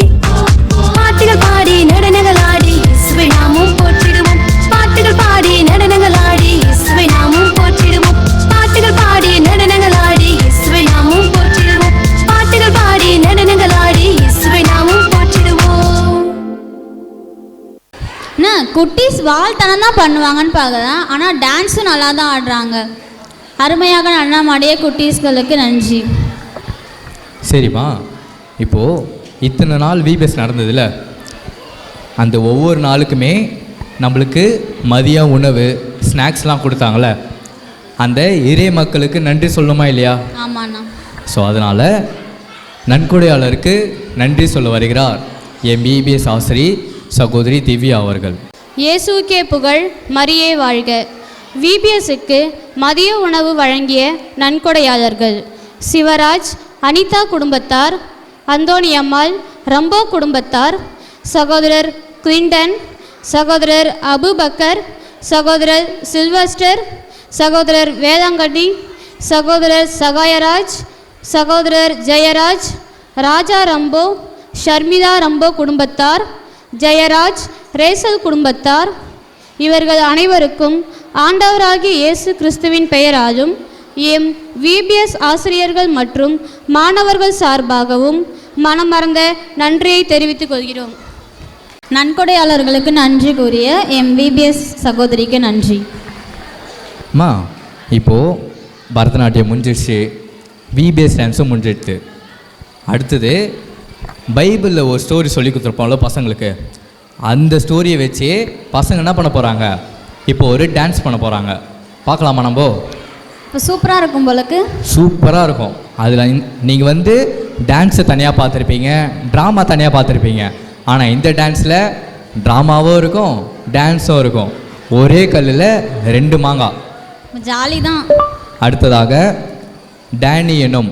பாட்டுகள் பாடி நடனங்கள் ஆடி இயேசுவை நாமும் போற்றிடுவோம். பாட்டுகள் பாடி நடனங்கள் ஆடி இயேசுவை நாமும் போற்றிடுவோம். பாட்டுகள் பாடி நடனங்கள் ஆடி இயேசுவை நாமும் போற்றிடுவோம். பாட்டுகள் பாடி நடனங்கள் ஆடி இயேசுவை நாமும் போற்றிடுவோம். அண்ணா குட்டீஸ் வாழ்த்தனம் தான் பண்ணுவாங்கன்னு பார்க்கலாம், ஆனால் டான்ஸும் நல்லா தான் ஆடுறாங்க. அருமையாக நடனமாடிய குட்டீஸ்களுக்கு நன்றி. சரிம்மா, இப்போது இத்தனை நாள் விபிஎஸ் நடந்ததில்ல, அந்த ஒவ்வொரு நாளுக்குமே நம்மளுக்கு மதிய உணவு ஸ்நாக்ஸ்லாம் கொடுத்தாங்கள, அந்த இறை மக்களுக்கு நன்றி சொல்லணுமா இல்லையா? ஆமாண்ணா. ஸோ அதனால் நன்கொடையாளருக்கு நன்றி சொல்ல வருகிறார் என் பிபிஎஸ் ஆசிரியர் சகோதரி திவ்யா அவர்கள். இயேசுக்கே புகழ், மரியே வாழ்க. விபிஎஸ்க்கு மதிய உணவு வழங்கிய நன்கொடையாளர்கள் சிவராஜ், அனிதா குடும்பத்தார், அந்தோணியம்மாள், ரம்போ குடும்பத்தார், சகோதரர் குவிண்டன், சகோதரர் அபுபக்கர், சகோதரர் சில்வஸ்டர், சகோதரர் வேளாங்கண்ணி, சகோதரர் சகாயராஜ், சகோதரர் ஜெயராஜ், ராஜா ரம்போ, ஷர்மிதா ரம்போ குடும்பத்தார், ஜெயராஜ், ரேசல் குடும்பத்தார், இவர்கள் அனைவருக்கும் ஆண்டவராகிய இயேசு கிறிஸ்துவின் பெயராலும் எம் விபிஎஸ் ஆசிரியர்கள் மற்றும் மாணவர்கள் சார்பாகவும் மனமார்ந்த நன்றியை தெரிவித்துக் கொள்கிறோம். நன்கொடையாளர்களுக்கு நன்றி கூறிய எம் விபிஎஸ் சகோதரிக்கு நன்றி. அம்மா, இப்போது பரதநாட்டியம் முடிஞ்சிடுச்சு, விபிஎஸ் டான்ஸும் முடிஞ்சிடுது. அடுத்தது பைபிளில் ஒரு ஸ்டோரி சொல்லி கொடுத்துருப்போம்ல பசங்களுக்கு, அந்த ஸ்டோரியை வச்சு பசங்க என்ன பண்ண போகிறாங்க, இப்போ ஒரு டான்ஸ் பண்ண போகிறாங்க. பார்க்கலாமா நம்ம? இப்போ சூப்பராக இருக்கும் போலக்கு. சூப்பராக இருக்கும். அதில் நீங்கள் வந்து டான்ஸை தனியாக பார்த்துருப்பீங்க, ட்ராமா தனியாக பார்த்துருப்பீங்க. ஆனால் இந்த டான்ஸில் ட்ராமாவும் இருக்கும், டான்ஸும் இருக்கும். ஒரே கல்லில் 2 மாங்காய். ஜாலி தான். அடுத்ததாக டேனி எனும்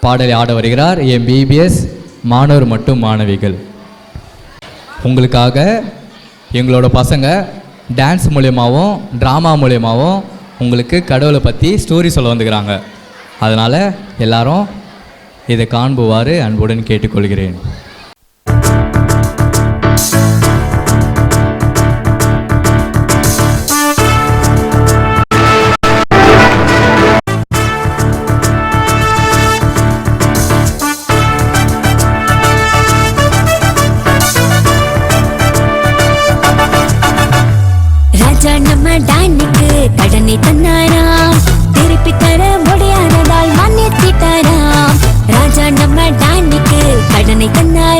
பாடலை ஆட வருகிறார் என் பிபிஎஸ் மாணவர் மற்றும் மாணவிகள். உங்களுக்காக எங்களோட பசங்க டான்ஸ் மூலியமாகவும் ட்ராமா மூலியமாகவும் உங்களுக்கு கடவுளை பற்றி ஸ்டோரி சொல்ல வந்துக்கிறாங்க. அதனால் எல்லாரும் இதை காண்புவாறு அன்புடன் கேட்டுக்கொள்கிறேன். ராஜா நம்ம டானிக்கு கடனை தந்தாராம், திருப்பி தர முடியாததால் மன்னித்திட்டாராம். ராஜா நம்ம டானிக்கு கடனை தந்தாராம்,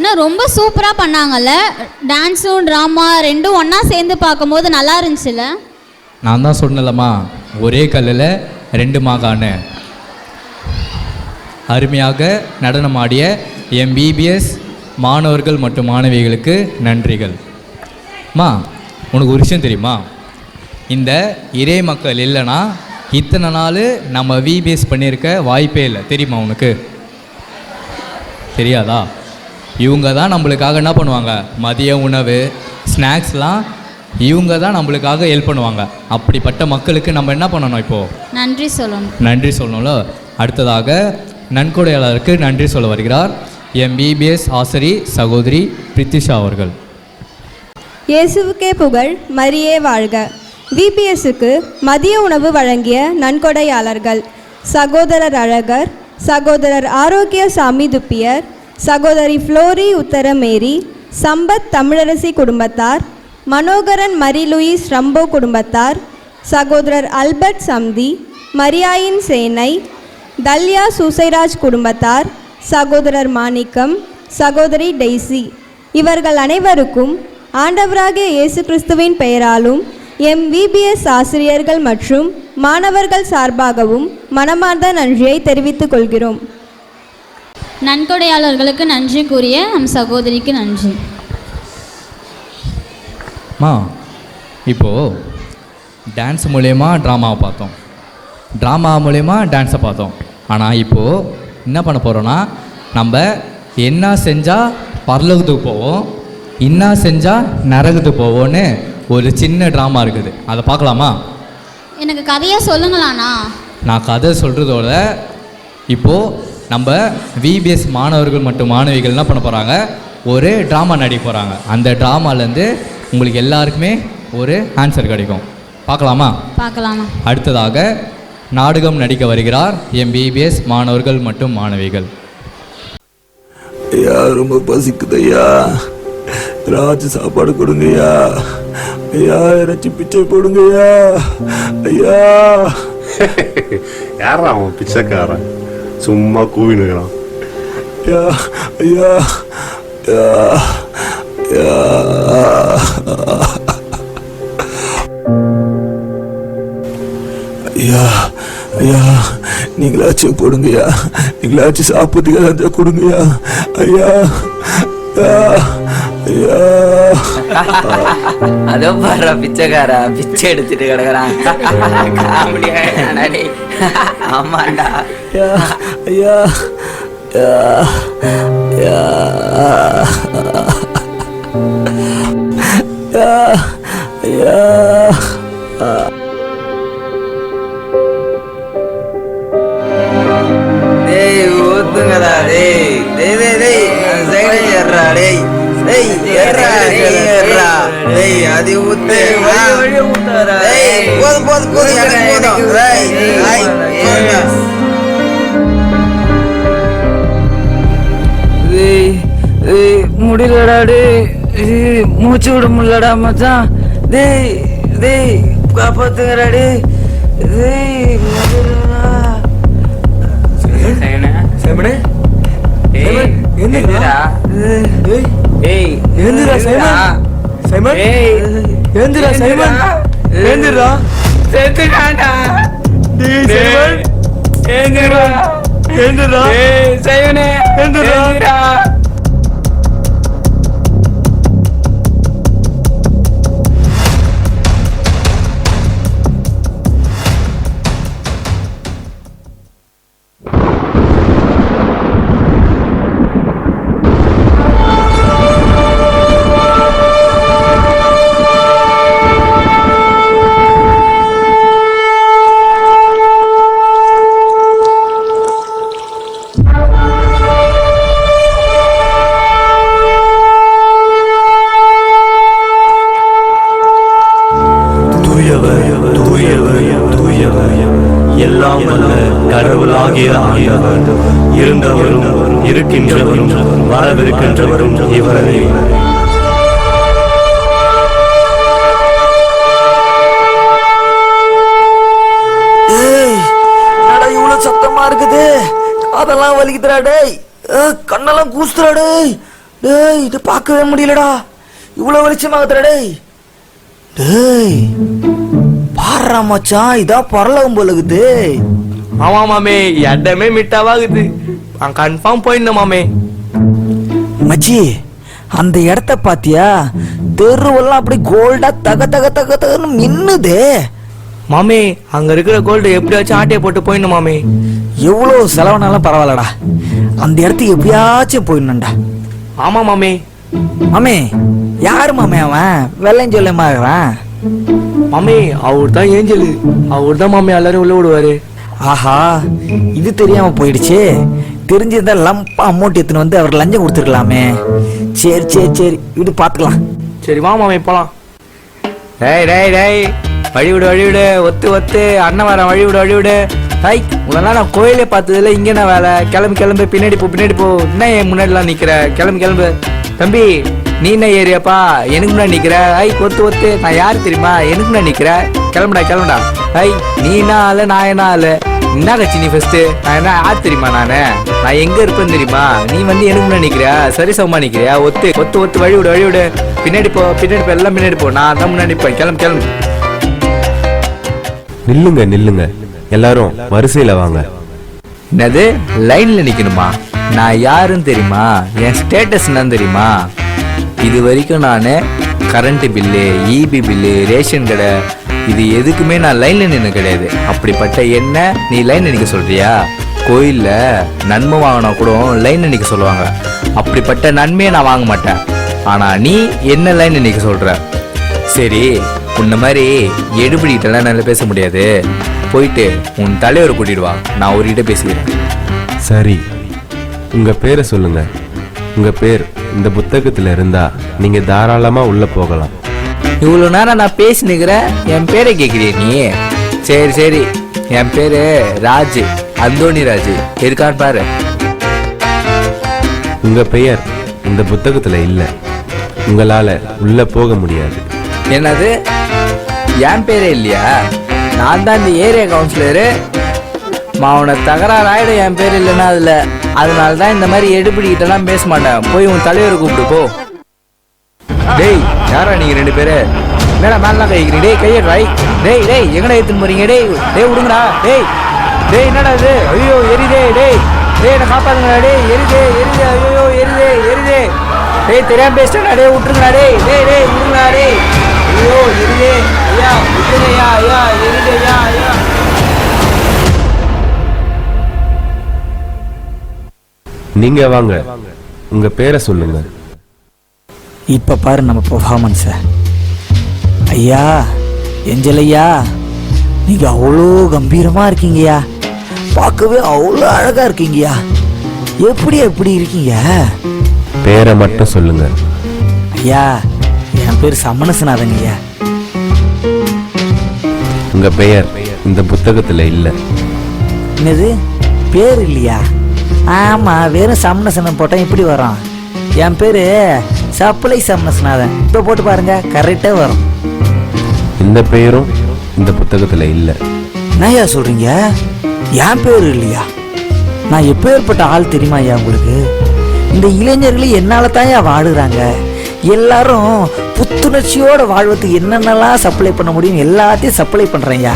இன்னும் ரொம்ப சூப்பராக பண்ணாங்கல்ல. டான்ஸும் ட்ராமா ரெண்டும் ஒன்றா சேர்ந்து பார்க்கும்போது நல்லா இருந்துச்சுல்ல. நான் தான் சொன்னலம்மா, ஒரே கல்லில் 2 மாங்கான்னு. அருமையாக நடனமாடிய MBBS மாணவர்கள் மற்றும் மாணவிகளுக்கு நன்றிகள். உனக்கு ஒரு விஷயம் தெரியுமா? இந்த இறை மக்கள் இல்லைன்னா இத்தனை நாள் நம்ம VBS பண்ணியிருக்க வாய்ப்பே இல்லை. தெரியுமா உனக்கு? தெரியாதா? இவங்க தான் நம்மளுக்காக என்ன பண்ணுவாங்க, மதிய உணவு ஸ்நாக்ஸ்லாம் இவங்க தான் நம்மளுக்காக ஹெல்ப் பண்ணுவாங்க. அப்படிப்பட்ட மக்களுக்கு நம்ம என்ன பண்ணணும்? இப்போது நன்றி சொல்லணும். நன்றி சொல்லணும்ல. அடுத்ததாக நன்கொடையாளருக்கு நன்றி சொல்ல வருகிறார் MBBS ஆசிரி சகோதரி பிரித்திஷா அவர்கள். இயேசுவுக்கே புகழ், மரியே வாழ்க. VBSக்கு மதிய உணவு வழங்கிய நன்கொடையாளர்கள் சகோதரர் அழகர், சகோதரர் ஆரோக்கியசாமி துப்பியர், சகோதரி ஃப்ளோரி உத்தரமேரி, சம்பத் தமிழரசி குடும்பத்தார், மனோகரன் மரி லூயிஸ் ரம்போ குடும்பத்தார், சகோதரர் அல்பர்ட் சம்தி, மரியாயின் சேனை, தல்யா சூசைராஜ் குடும்பத்தார், சகோதரர் மாணிக்கம், சகோதரி டெய்சி, இவர்கள் அனைவருக்கும் ஆண்டவராகிய இயேசு கிறிஸ்துவின் பெயராலும் MBBS ஆசிரியர்கள் மற்றும் மாணவர்கள் சார்பாகவும் மனமார்ந்த நன்றியை தெரிவித்துக் கொள்கிறோம். நன்கொடையாளர்களுக்கு நன்றி கூறிய நம் சகோதரிக்கு நன்றி. இப்போது டான்ஸ் மூலயமா ட்ராமாவை பார்த்தோம், ட்ராமா மூலயமா டான்ஸை பார்த்தோம். ஆனால் இப்போது என்ன பண்ண போகிறோன்னா, நம்ம என்ன செஞ்சால் பரலோகத்துக்கு போவோம், என்ன செஞ்சால் நரகத்துக்கு போவோன்னு ஒரு சின்ன ட்ராமா இருக்குது. அதை பார்க்கலாமா? எனக்கு கதையாக சொல்லுங்களாண்ணா. நான் கதை சொல்கிறதோட இப்போது நம்ம VBS மாணவர்கள் மற்றும் மாணவிகள் என்ன பண்ண போகிறாங்க, ஒரு ட்ராமா நடிக்க போகிறாங்க. அந்த ட்ராமாலேருந்து உங்களுக்கு எல்லாருக்குமே ஒரு ஆன்சர் கிடைக்கும். பார்க்கலாமா? பார்க்கலாமா. அடுத்ததாக நாடகம் நடிக்க வருகிறார் MBBS மாணவர்கள் மற்றும் மாணவிகள். ஐயா, ரொம்ப பசிக்குதையா, ராஜ சாப்பாடு கொடுங்கய்யா. ஐயா, இறைச்சி பிச்சை போடுங்கய்யா. ஐயா, யாரா அவன் பிச்சைக்காரன்? சும்மா கூவினுக்கிறான். ஐயா ஐயா ஐயா ஐயா ஐயா, நீங்களாச்சும் போடுங்கய்யா, நீங்களாச்சும் சாப்பிட்டுக்க கொடுங்கய்யா. ஐயா ஐயா, அதோ பாரு பிச்சைக்காரா பிச்சை எடுத்துட்டு கிடக்குறான். ஆமாண்டா. ஐயா ஐயா ஐயா ஐயா, டேய் ஊத்துங்கடா, டேய் டேய் டேய் டேய் சைடு ஏறா, டேய் டேய் ஏறா ஏறா, டேய் அது ஊத்து வழி ஊத்துறா. டேய் போடு போடு போடு, எனக்கு போடு. டேய் டேய் டேய் டேய் முடியலடா, டேய் மூச்சு விட முடியலடா மச்சான். டேய் டேய் காப்பாத்துங்கடா, டேய் டேய் முடியலடா. சேமனே எந்திரா, ஏய் எந்திரா சைமன், சைமன் எந்திரா சைமன், எந்திரா செத்துட்டான்டா. டேய் சைமன் எந்திரா எந்திரா, ஏய் சைமனே எந்திரா. எல்லாம் வல்ல கடவுளாகிய ஆண்டவர், இருந்தவரும் இருக்கின்றவரும் வரவிருக்கின்றவரும் இவரே. இவ்வளவு சத்தமா இருக்குது, காதெல்லாம் வலிக்குதுடா டேய், கண்ணெல்லாம் கூசுதுடா டேய். டேய் இது பார்க்கவே முடியலடா, இவ்வளவு வெளிச்சமாகுதுடா. டேய் டேய் பாடுறா மச்சான், இதான் பரலகம் போலகுது. ஆமா மாமே, இடமே மிட்டாவாகுது. நான் கன்ஃபார்ம் போயிடணும் மாமே. மச்சி அந்த இடத்த பாத்தியா? தெருவெல்லாம் அப்படி கோல்டா தக தக தக தகன்னு மின்னுது. மாமே அங்க இருக்கிற கோல்டு எப்படியாச்சும் ஆட்டையை போட்டு போயிடணும் மாமே. எவ்வளோ செலவுனாலும் பரவாயில்லடா, அந்த இடத்துக்கு எப்படியாச்சும் போயிடணும்டா. ஆமா மாமே. மாமே யாரு மாமே அவன் வெள்ளையும் சொல்லுமாகறான்? மாமே அவர் தான் ஏஞ்சல், அவர் தான் மாமே எல்லாரும் உள்ள விடுவாரு. ஆஹா இது தெரியாம போயிடுச்சு. தெரிஞ்சிருந்தா லம்பா அமௌண்ட் எடுத்துன்னு வந்து அவர் லஞ்சம் கொடுத்துருக்கலாமே. சரி சரி சரி இது பார்த்துக்கலாம். சரி வா மாமே போலாம். டேய் டேய் டேய் வழி விடு வழி விடு, ஒத்து ஒத்து அண்ணன் வரேன், வழி விடு வழி விடு. ஹாய் உங்களெல்லாம் நான் கோயிலே பார்த்ததில்ல, இங்கே என்ன வேலை? கிளம்பு கிளம்பு, பின்னாடி போ பின்னாடி போ. என்ன என் முன்னாடிலாம் நிற்கிற? கிளம்பு கிளம்பு. தம்பி நீ என்ன ஏரியாப்பா? எனக்கு முன்னாடி நிற்கிற? ஐய் ஒத்து ஒத்து, நான் யார் தெரியுமா? எனக்கு முன்னாடி நிற்கிற? கிளம்புடா கிளம்புடா. ஐய் நீ என்ன ஆளு, நான் என்ன ஆளு? என்ன கட்சி நீ ஃபர்ஸ்ட்டு? நான் என்ன ஆள் தெரியுமா? நான் எங்கே இருப்பேன்னு தெரியுமா? நீ வந்து எனக்கு முன்னாடி நிற்கிறியா? சரி சமமா நிற்கிறியா? ஒத்து ஒத்து ஒத்து, வழி விடு வழி விடு. பின்னாடி போ பின்னாடி போ, எல்லாம் பின்னாடி போ. நான் தான் முன்னாடி நிற்பேன். கிளம்பு கிளம்பு. நில்லுங்க நில்லுங்க, எல்லாரும் வரிசையில வாங்க. என்னது லைன்ல நிக்கணுமா? நான் யாருன்னு தெரியுமா? என் ஸ்டேட்டஸ் என்னன்னு தெரியுமா? இது வரைக்கும் நான் current bill, EB bill, ration கடை, இது எதுக்குமே நான் லைன்ல நின்று கிடையாது. அப்படிப்பட்ட என்ன நீ லைன்ல நிற்க சொல்றியா? கோயில்ல நன்மை வாங்கினா கூட லைன்ல நிற்க சொல்லுவாங்க. அப்படிப்பட்ட நன்மையை நான் வாங்க மாட்டேன். ஆனா நீ என்ன லைன்ல நிற்க சொல்ற? சரி உன்ன மாதிரி எடுபடிக்கிட்டலாம் நல்லா பேச முடியாது. போயிட்டு உன் தலைவரை கூட்டிட்டு வா, நான் ஒரு கிட்ட பேசிக்கிறேன். சரி, உங்க பேரை சொல்லுங்க. உங்க பேர் இந்த புத்தகத்துல இருந்தா நீங்க தாராளமா உள்ள போகலாம். இவ்வளோ நேரம் நான் பேசி நிற்கிறேன், என் பேரை கேட்குறிய நீ? சரி சரி, என் பேரு ராஜு, அந்தோணி ராஜு. இருக்கான்னு பாரு. உங்க பெயர் இந்த புத்தகத்துல இல்ல, உங்களால உள்ள போக முடியாது. என்னது என் பேரே இல்லையா? நான் தான் இந்த ஏரியா கவுன்சிலரு. அவனை தகராறு ஆயிடும் என் பேர் இல்லைன்னா அதில். அதனால தான் இந்த மாதிரி எடுபிடிக்கிட்டலாம் பேச மாட்டேன். போய் உன் தலைவரை கூப்பிட்டு போ. டேய் யாரா நீங்கள் ரெண்டு பேரு? என்னடா மேலாம் கைக்கிறீங்க? டேய் கையறாய். டேய் டேய் எங்கடா எடுத்துன்னு போறீங்க? டேய் டேய் விடுங்கடா. டேய் டேய் என்னடா இது? ஐயோ எரிதே. டேய் டேய் என்ன காப்பாதுங்கடா. டேய் எரிதே எரிதே. ஐயோ எரிதே எரிதே. டேய் தெரியாம பேசிட்டா. டேய் விட்டுருங்கடா. டேய் டேய் டேய் விடுங்கடா. டேய் ஐயோ எரிதே. ஐயா விட்டுருங்க ஐயா. ஐயா எரிதே ஐயா. ஐயா நீங்க வாங்க, உங்க பேரை சொல்லுங்க. இப்போ பாரு நம்ம பெர்ஃபார்மன்ஸை. ஐயா எஞ்சல் ஐயா, நீங்கள் அவ்வளோ கம்பீரமாக இருக்கீங்கய்யா. பார்க்கவே அவ்வளோ அழகாக இருக்கீங்கய்யா. எப்படி இருக்கீங்க? பேரை மட்டும் சொல்லுங்க. ஐயா என் பேர் சமணசநாதன் ஐயா. உங்க பெயர் இந்த புத்தகத்துல இல்ல. என்னது பேர் இல்லையா? ஆமாம், வெறும் சமணசனம் போட்டால் எப்படி வரும்? என் பேர் சப்ளை சமணசநாதன். இப்போ போட்டு பாருங்க, கரெக்டாக வரும். இந்த பெயரும் இந்த புத்தகத்துல இல்ல. என்னய்யா சொல்கிறீங்க? என் பேர் இல்லையா? நான் எப்பேற்பட்ட ஆள் தெரியுமா ஐயா உங்களுக்கு? இந்த இளைஞர்கள் என்னால் தான் ஐயா வாழுறாங்க. எல்லாரும் புத்துணர்ச்சியோடு வாழ்வதுக்கு என்னென்னலாம் சப்ளை பண்ண முடியும் எல்லாத்தையும் சப்ளை பண்ணுறேன் ஐயா.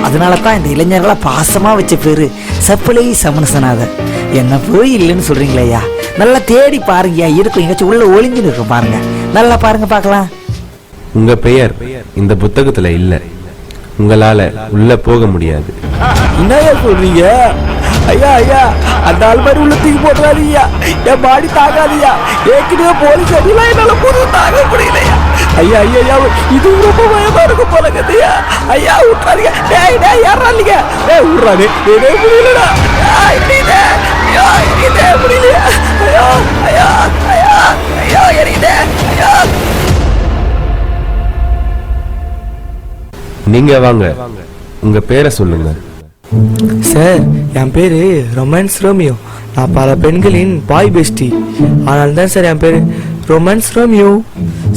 அதனால தான் இந்த இளைஞர்களாக பாசமாக வச்ச பேர் சப்ளை சமணசநாதன். என்ன போய் இல்லைன்னு சொல்கிறீங்களே ஐயா? நல்லா தேடி பாருங்க, இருக்கும் எங்கேயாச்சும் உள்ள ஒளிஞ்சுன்னு இருக்கும் பாருங்க. நல்லா பாருங்க பார்க்கலாம். உங்க பெயர் இந்த புத்தகத்துல இல்ல, உங்களால உள்ள போக முடியாது. என்னையா சொல்றீங்க? ஐயா ஐயா அந்த ஆள் மாதிரி உள்ள தூக்கி போட்டுறாதீங்க. என் பாடி தாங்காதியா. ஏற்கனவே போலீஸ் அடிலாம் என்னால பொருள் தாங்க முடியலையா. ஐயா ஐயா ஐயா இது ரொம்ப பயமா இருக்கும் போல கதையா. ஐயா விட்டுறாதீங்க. டேய் டேய் யாரா நீங்க? டேய் விட்றாரு. டேய் முடியலடா. எரியுதே. ஐயா எரியுதே முடியல. ஐயா ஐயா ஐயா ஐயா எரியுதே. ஐயா நீங்க வாங்க, உங்க பேரை சொல்லுங்க. சார் என் பேர் ரொமான்ஸ் ரோமியோ. நான் பல பெண்களின் பாய் பெஸ்டி. ஆனால் தான் சார் என் பேர் ரொமான்ஸ் ரோமியோ.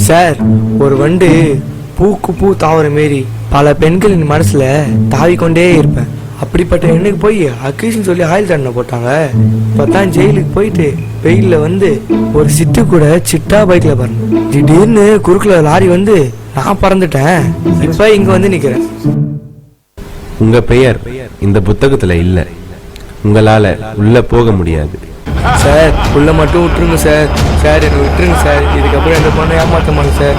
சார் ஒரு வண்டு பூக்கு பூ தாவர மாரி பல பெண்களின் மனசில் தாவிக்கொண்டே இருப்பேன். அப்படிப்பட்ட எண்ணெய்க்கு போய் அக்கீஸ்ன்னு சொல்லி ஆயில் தண்டனை போட்டாங்க. இப்போதான் ஜெயிலுக்கு போயிட்டு வெயிலில் வந்து ஒரு சிட்டு கூட சிட்டா பைக்கில் பறந்தேன். திடீர்னு குறுக்குல லாரி வந்து நான் பறந்துட்டேன். இப்போ இங்கே வந்து நிற்கிறேன். உங்க பெயர் இந்த புத்தகத்துல இல்ல. உங்களால உள்ள போக முடியாது. சார் உள்ள மட்டும் விட்டுருங்க சார். சார் என்னை விட்டுருங்க சார். இதுக்கப்புறம் எந்த பொண்ணை ஏமாற்ற மாட்டேன் சார்.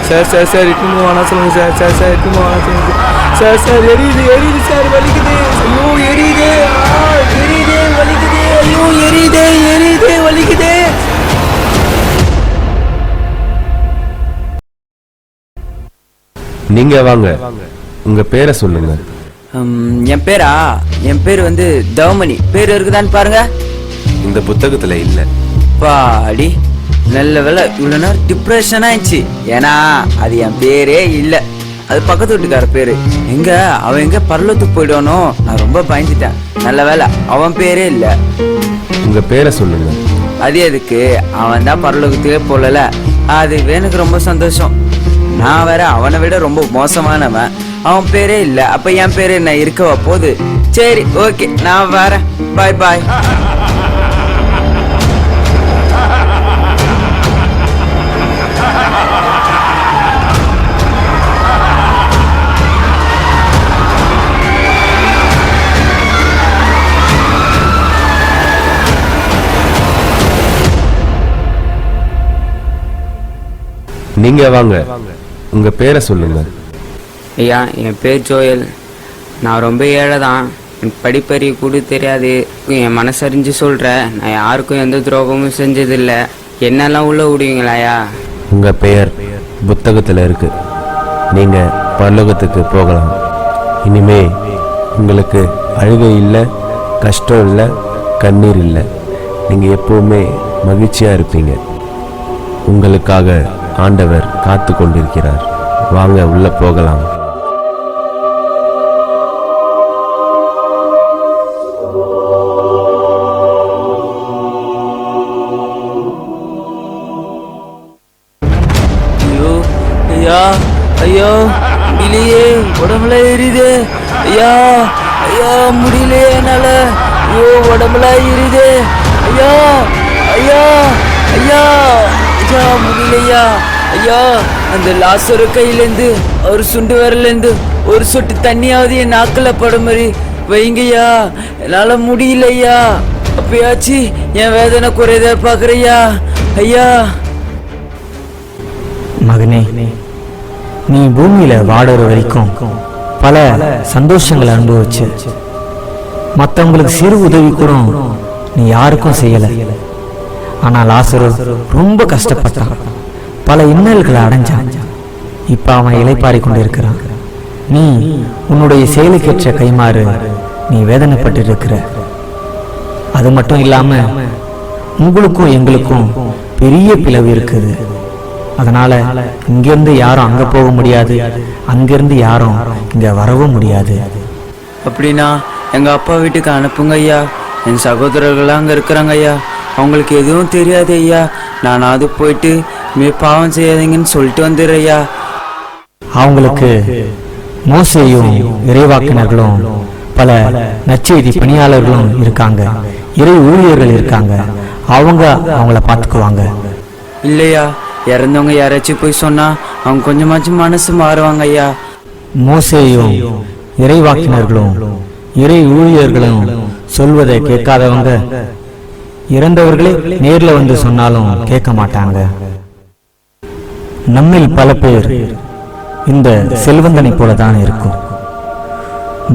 சார் சார் சார் இட்டுன்னு வேணா சொல்லுங்க சார். சார் சார் இட்டுன்னு வேணா சொல்லுங்க சார். சார் எரியுது எரியுது சார், வலிக்குது. ஐயோ எரியுதே, எரியுதே வலிக்குது. ஐயோ எரியுதே எரியுதே வலிக்குது. நீங்க வாங்க, உங்க பேரை சொல்லுங்க. என் பேரா? என் பேர் வந்து தவமணி. பேர் இருக்குதான்னு பாருங்க. இந்த புத்தகத்துல இல்ல. பாடி நல்ல வேலை இவ்வளோ நேரம் டிப்ரெஷன் ஆயிடுச்சு. ஏன்னா அது என் பேரே இல்லை, அது பக்கத்து வீட்டுக்கார பேரு. எங்க அவன் எங்க பரலத்துக்கு போயிடுவானோ நான் ரொம்ப பயந்துட்டேன். நல்ல வேலை அவன் பேரே இல்லை. உங்க பேரை சொல்லுங்க. அது எதுக்கு? அவன் தான் பரலோகத்துக்கே போகல. அது எனக்கு ரொம்ப சந்தோஷம். நான் வேற அவனை விட ரொம்ப மோசமானவன். அவன் பேரே இல்லை, அப்ப என் பேரு என்ன இருக்கவா போகுது? சரி ஓகே, நான் வரேன். பாய் பாய். நீங்க வாங்க, உங்க பேரை சொல்லுங்க. ஐயா என் பேர் ஜோயல். நான் ரொம்ப ஏழை தான். எனக்கு படிப்பறிவு கூட தெரியாது. என் மனசறிஞ்சு சொல்கிறேன். நான் யாருக்கும் எந்த துரோகமும் செஞ்சதில்லை. என்னெல்லாம் உள்ள விடுவீங்களாயா? உங்க பெயர் புத்தகத்துல இருக்கு. நீங்க பரலோகத்துக்கு போகலாம். இனிமே உங்களுக்கு அழுகை இல்லை, கஷ்டம் இல்லை, கண்ணீர் இல்லை. நீங்க எப்பவுமே மகிழ்ச்சியா இருப்பீங்க. உங்களுக்காக ஆண்டவர் காத்து கொண்டிருக்கிறார். வாங்க உள்ள போகலாம். ஐயோ ஐயா, ஐயோ முடியலையே, உடம்புல எரியுது. ஐயா ஐயா முடியலையே என்னால. ஐயோ உடம்புல எரியுது. ஐயா ஐயா ஐயா ஐயா முடியலையா. ஐயா அந்த லாசரு கையிலேருந்து ஒரு சுண்டு வரலேருந்து ஒரு சொட்டு தண்ணியாவது என் நாக்கில் பட மாதிரி வைங்கய்யா. என்னால் முடியலையா. அப்பயாச்சு என் வேதனை குறையத பார்க்குறையா. ஐயா மகனே, நீ பூமியில வாடுற வரைக்கும் பல சந்தோஷங்களை அனுபவிச்சு மற்றவங்களுக்கு சிறு உதவி கூட நீ யாருக்கும் செய்யல. ஆனால் லாசரு ரொம்ப கஷ்டப்பட்டான், பல இன்னல்களை அடைஞ்சான். இப்ப அவன் இளைப்பாரி கொண்டிருக்கிறான். நீ உன்னுடைய செயலுக்கேற்ற கைமாறு நீ வேதனைப்பட்டு இருக்கிற. அது மட்டும் இல்லாம உங்களுக்கும் எங்களுக்கும் பெரிய பிளவு இருக்குது. அதனால இங்கிருந்து யாரும் அங்க போக முடியாது, அங்கிருந்து யாரும் இங்க வரவும் முடியாது. அப்படின்னா எங்க அப்பா வீட்டுக்கு அனுப்புங்க ஐயா. என் சகோதரர்கள்லாம் அங்க இருக்கிறாங்க ஐயா. அவங்களுக்கு எதுவும் தெரியாது ஐயா. நானாவது போயிட்டு பாவம் செய்யாதீங்கன்னு சொல்லிட்டு வந்துடுறேன் ஐயா. அவங்களுக்கு மோசேயும் இறைவாக்கினர்களும் பல நற்செய்தி பணியாளர்களும் இருக்காங்க, இறை ஊழியர்கள் இருக்காங்க. அவங்கள பார்த்துக்குவாங்க. இல்லையா, இறந்தவங்க யாராச்சும் போய் சொன்னா அவங்க கொஞ்சமாச்சும் மனசு மாறுவாங்க ஐயா. மோசேயும் இறைவாக்கினர்களும் இறை ஊழியர்களும் சொல்வதை கேட்காதவங்க இறந்தவர்களே நேர்ல வந்து சொன்னாலும் கேட்க மாட்டாங்க. நம்மில் பல பேர் இந்த செல்வந்தனை போலதான் இருக்கும்.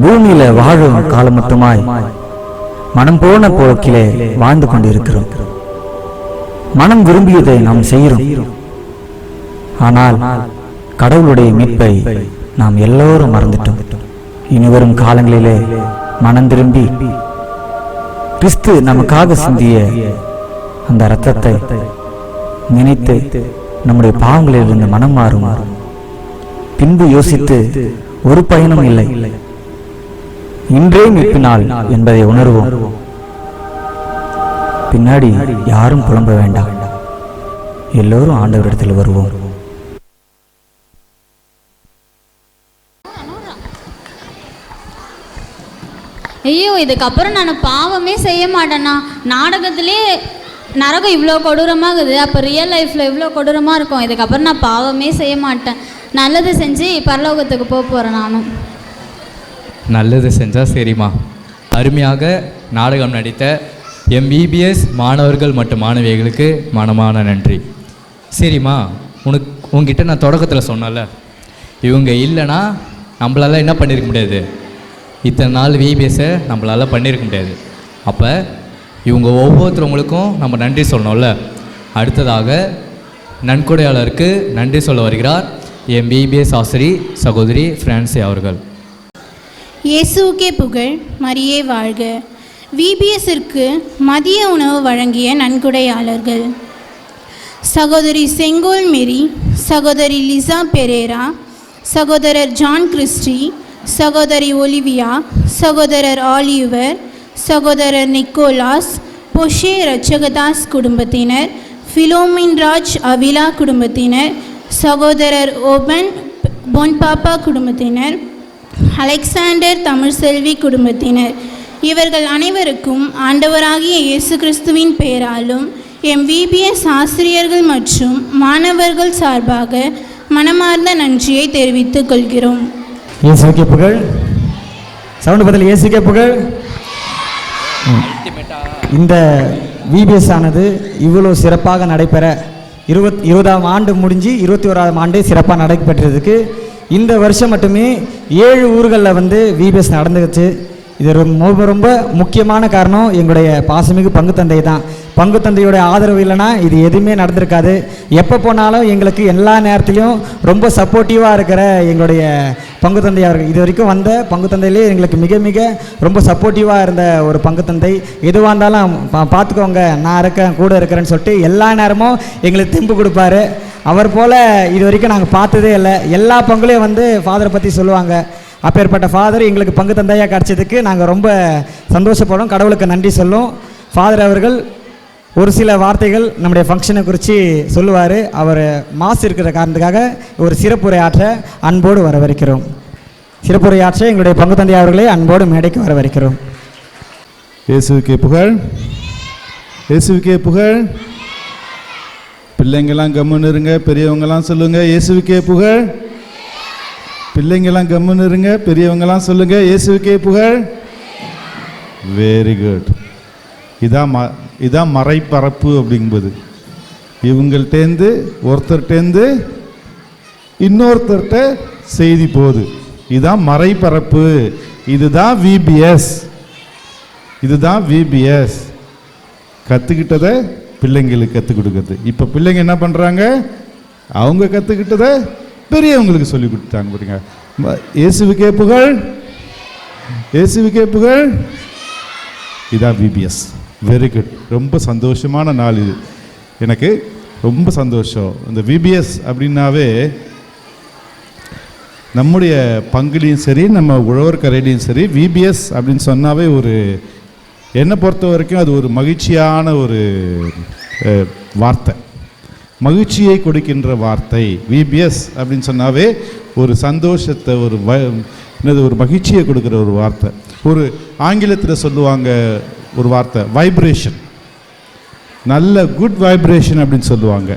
பூமியில வாழும் காலம் மட்டுமாய் மனம் போன போக்கிலே வாழ்ந்து கொண்டிருக்கிறோம். மனம் விரும்பியதை நாம் செய்கிறோம். ஆனால் கடவுளுடைய மீட்பை நாம் எல்லோரும் மறந்துட்டோம். இனிவரும் காலங்களிலே மனம் திரும்பி கிறிஸ்து நமக்காக சிந்திய அந்த இரத்தத்தை நினைத்து நம்முடைய பாவங்களிலிருந்து மனம் மாறும். பின்பு யோசித்து ஒரு பயனும் இல்லை, இன்றே மீட்பினால் என்பதை உணர்வோம். பின்னாடி யாரும் புலம்ப வேண்டாம். எல்லோரும் ஆண்டவரிடத்தில் வருவோம். ஐயோ இதுக்கப்புறம் நான் பாவமே செய்ய மாட்டேண்ணா. நாடகத்திலே நரகம் இவ்வளோ கொடூரமாகுது, அப்போ ரியல் லைஃப்பில் இவ்வளோ கொடூரமாக இருக்கும். இதுக்கப்புறம் நான் பாவமே செய்ய மாட்டேன், நல்லது செஞ்சு பரலோகத்துக்கு போகிறேன் நானும். நல்லது செஞ்சால் சரிம்மா. அருமையாக நாடகம் நடித்த MBBS மாணவர்கள் மற்றும் மாணவிகளுக்கு மனமான நன்றி. சரிம்மா, உங்ககிட்ட நான் தொடக்கத்தில் சொன்னல, இவங்க இல்லைன்னா நம்மளால் என்ன பண்ணியிருக்க முடியாது, இத்தனை நாள் VBSஐ நம்மளால் பண்ணியிருக்க முடியாது. அப்போ இவங்க ஒவ்வொருத்தவங்களுக்கும் நம்ம நன்றி சொல்லணும்ல. அடுத்ததாக நன்கொடையாளருக்கு நன்றி சொல்ல வருகிறார் MBBS ஆசிரி சகோதரி பிரான்சி அவர்கள். இயேசுவுக்கே புகழ், மரியே வாழ்க. VBSற்கு மதிய உணவு வழங்கிய நன்கொடையாளர்கள்: சகோதரி செங்கோல் மேரி, சகோதரி லிசா பெரேரா, சகோதரர் ஜான் கிறிஸ்டி, சகோதரி ஒலிவியா, சகோதரர் ஆலிவர், சகோதரர் நிக்கோலாஸ், பொஷே ரட்சகதாஸ் குடும்பத்தினர், ஃபிலோமின் ராஜ் அவிலா குடும்பத்தினர், சகோதரர் ஓபன் பொன்பாப்பா குடும்பத்தினர், அலெக்சாண்டர் தமிழ்செல்வி குடும்பத்தினர், இவர்கள் அனைவருக்கும் ஆண்டவராகிய இயேசு கிறிஸ்துவின் பெயராலும் VBS ஆசிரியர்கள் மற்றும் மாணவர்கள் சார்பாக மனமார்ந்த நன்றியை தெரிவித்துக் கொள்கிறோம். இயேசுவுக்கே புகழ். சவுண்டு பதில் இயேசுவுக்கே புகழ். இந்த VBS ஆனது இவ்வளோ சிறப்பாக நடைபெற 20ஆம் ஆண்டு முடிஞ்சு 21ஆம் ஆண்டு சிறப்பாக நடைபெற்றதுக்கு இந்த வருஷம் மட்டுமே 7 ஊர்களில் VBS நடந்துச்சு. இது ரொம்ப ரொம்ப முக்கியமான காரணம் எங்களுடைய பாசமிகு பங்கு தந்தை தான். பங்கு தந்தையோட ஆதரவு இல்லைன்னா இது எதுவுமே நடந்திருக்காது. எப்போ போனாலும் எங்களுக்கு எல்லா நேரத்துலையும் ரொம்ப சப்போர்ட்டிவாக இருக்கிற எங்களுடைய பங்கு தந்தை அவர்கள், இது வரைக்கும் வந்த பங்கு தந்தையிலே எங்களுக்கு மிக மிக ரொம்ப சப்போர்ட்டிவாக இருந்த ஒரு பங்கு தந்தை. எதுவாக இருந்தாலும் பார்த்துக்கோங்க, நான் இருக்கேன், கூட இருக்கிறேன்னு சொல்லிட்டு எல்லா நேரமும் எங்களுக்கு தெம்பு கொடுப்பாரு. அவர் போல் இது வரைக்கும் நாங்கள் பார்த்ததே இல்லை. எல்லா பங்குலையும் ஃபாதரை பற்றி சொல்லுவாங்க. அப்பேற்பட்ட ஃபாதர் எங்களுக்கு பங்கு தந்தையாக கிடச்சதுக்கு நாங்கள் ரொம்ப சந்தோஷப்படுறோம், கடவுளுக்கு நன்றி சொல்லும். ஃபாதர் அவர்கள் ஒரு சில வார்த்தைகள் நம்முடைய ஃபங்க்ஷனை குறித்து சொல்லுவார். அவர் மாசு இருக்கிற காரணத்துக்காக ஒரு சிறப்புரையாற்ற அன்போடு வரவேற்கிறோம். சிறப்புரையாற்ற எங்களுடைய பங்கு தந்தை அவர்களே அன்போடு மேடைக்கு வரவேற்கிறோம். இயேசுவுக்கே புகழ், இயேசுவுக்கே புகழ். பிள்ளைங்கெல்லாம் கம்முன்னு இருங்க, பெரியவங்கெல்லாம் சொல்லுங்க இயேசுவுக்கே புகழ். பிள்ளைங்கெல்லாம் கம்முன்னு இருங்க, பெரியவங்கெல்லாம் சொல்லுங்க இயேசுவுக்கே புகழ். Very good. இதான் மறைபரப்பு அப்படிங்கும்போது, இவங்கள்டேந்து ஒருத்தர்கிட்டேருந்து இன்னொருத்தர்கிட்ட செய்தி போகுது. இதுதான் மறைபரப்பு. இதுதான் VBS. இதுதான் VBS. கற்றுக்கிட்டதை பிள்ளைங்களுக்கு கற்றுக் கொடுக்குறது. இப்போ பிள்ளைங்க என்ன பண்ணுறாங்க, அவங்க கற்றுக்கிட்டதை பெரியவங்களுக்கு சொல்லி கொடுத்தாங்க. பாருங்க, இயேசுவுக்கே புகழ், இயேசுவுக்கே புகழ். இதான் VBS. Very good. ரொம்ப சந்தோஷமான நாள் இது. எனக்கு ரொம்ப சந்தோஷம். இந்த VBS அப்படின்னாவே நம்முடைய பங்குலையும் சரி, நம்ம உழவர் கரையிலையும் சரி, VBS அப்படின்னு சொன்னாவே ஒரு, என்னை பொறுத்த வரைக்கும் அது ஒரு மகிழ்ச்சியான ஒரு வார்த்தை, மகிழ்ச்சியை கொடுக்கின்ற வார்த்தை. VBS அப்படின்னு சொன்னாவே ஒரு சந்தோஷத்தை, ஒரு மகிழ்ச்சியை கொடுக்குற ஒரு வார்த்தை. ஒரு ஆங்கிலத்தில் சொல்லுவாங்க ஒரு வார்த்தை, வைப்ரேஷன். நல்ல குட் வைப்ரேஷன் அப்படின்னு சொல்லுவாங்க.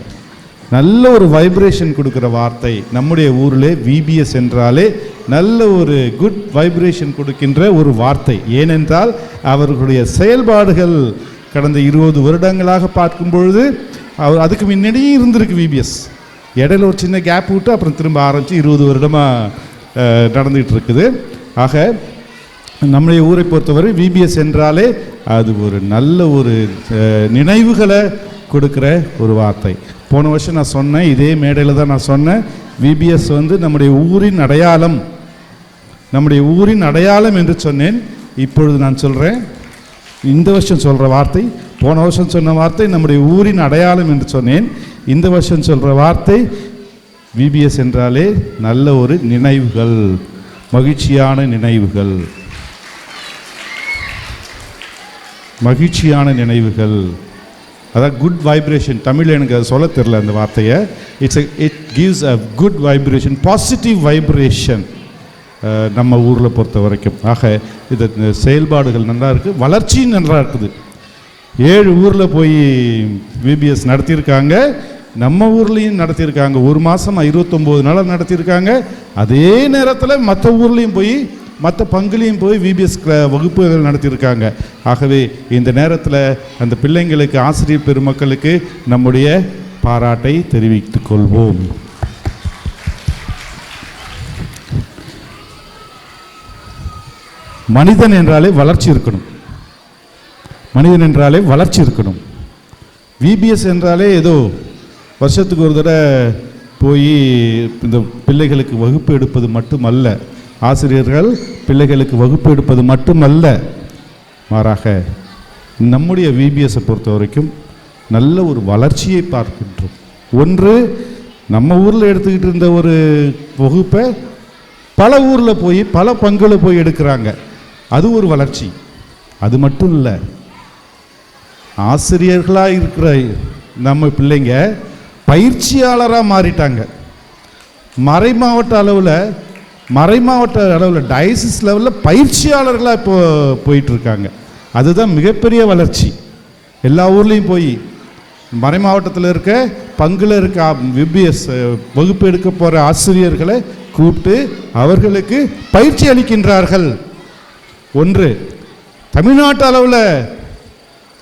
நல்ல ஒரு வைப்ரேஷன் கொடுக்குற வார்த்தை. நம்முடைய ஊரில் VBS என்றாலே நல்ல ஒரு குட் வைப்ரேஷன் கொடுக்கின்ற ஒரு வார்த்தை. ஏனென்றால் அவர்களுடைய செயல்பாடுகள் கடந்த 20 வருடங்களாக பார்க்கும் பொழுது, அதுக்கு முன்னாடியே இருந்திருக்கு VBS. இடையில ஒரு சின்ன கேப் விட்டு அப்புறம் திரும்ப ஆரம்பித்து 20 வருடமாக நடந்துகிட்டு இருக்குது. ஆக நம்முடைய ஊரை பொறுத்தவரை VBS என்றாலே அது ஒரு நல்ல ஒரு நினைவுகளை கொடுக்குற ஒரு வார்த்தை. போன வருஷம் நான் சொன்னேன், இதே மேடையில் தான் நான் சொன்னேன், VBS நம்முடைய ஊரின் அடையாளம், நம்முடைய ஊரின் அடையாளம் என்று சொன்னேன். இப்பொழுது நான் சொல்கிறேன், இந்த வருஷம் சொல்கிற வார்த்தை, போன வருஷம் சொன்ன வார்த்தை நம்முடைய ஊரின் அடையாளம் என்று சொன்னேன். இந்த வருஷம் சொல்கிற வார்த்தை VBS என்றாலே நல்ல ஒரு நினைவுகள், மகிழ்ச்சியான நினைவுகள், மகிழ்ச்சியான நினைவுகள். அதான் குட் வைப்ரேஷன். தமிழில் எனக்கு அது சொல்ல தெரில அந்த வார்த்தையை. It gives a good vibration, positive vibration. நம்ம ஊரில் பொறுத்த வரைக்கும். ஆக இது செயல்பாடுகள் நல்லா இருக்குது, வளர்ச்சியும் நல்லா இருக்குது. 7 ஊரில் போய் விபிஎஸ் நடத்தியிருக்காங்க, நம்ம ஊர்லேயும் நடத்தியிருக்காங்க. 1 மாதம் 29 நாள் நடத்தியிருக்காங்க. அதே நேரத்தில் மற்ற ஊர்லேயும் போய் மற்ற பங்குலேயும் போய் விபிஎஸ் வகுப்புகள் நடத்தியிருக்காங்க. ஆகவே இந்த நேரத்தில் அந்த பிள்ளைங்களுக்கு, ஆசிரியர் பெருமக்களுக்கு நம்முடைய பாராட்டை தெரிவித்துக் கொள்வோம். மனிதன் என்றாலே வளர்ச்சி இருக்கணும். மனிதன் என்றாலே வளர்ச்சி இருக்கணும். விபிஎஸ் என்றாலே ஏதோ வருஷத்துக்கு ஒரு தடவை போய் இந்த பிள்ளைகளுக்கு வகுப்பு எடுப்பது மட்டுமல்ல, ஆசிரியர்கள் பிள்ளைகளுக்கு வகுப்பு எடுப்பது மட்டுமல்ல, மாறாக நம்முடைய விபிஎஸ்ஸை பொறுத்த வரைக்கும் நல்ல ஒரு வளர்ச்சியை பார்க்கின்றோம். ஒன்று, நம்ம ஊரில் எடுத்துக்கிட்டு இருந்த ஒரு வகுப்பை பல ஊரில் போய் பல பங்குல போய் எடுக்கிறாங்க. அது ஒரு வளர்ச்சி. அது மட்டும் இல்லை, ஆசிரியர்களாக இருக்கிற நம்ம பிள்ளைங்க பயிற்சியாளராக மாறிட்டாங்க. மறைமாவட்ட அளவில் டயசிஸ் லெவலில் பயிற்சியாளர்களாக இப்போ போயிட்டுருக்காங்க. அதுதான் மிகப்பெரிய வளர்ச்சி. எல்லா ஊர்லேயும் போய் மறை மாவட்டத்தில் இருக்க பங்கில் இருக்க விபிஎஸ் வகுப்பு எடுக்க போகிற ஆசிரியர்களை கூப்பிட்டு அவர்களுக்கு பயிற்சி அளிக்கின்றார்கள். ஒன்று, தமிழ்நாட்டு அளவில்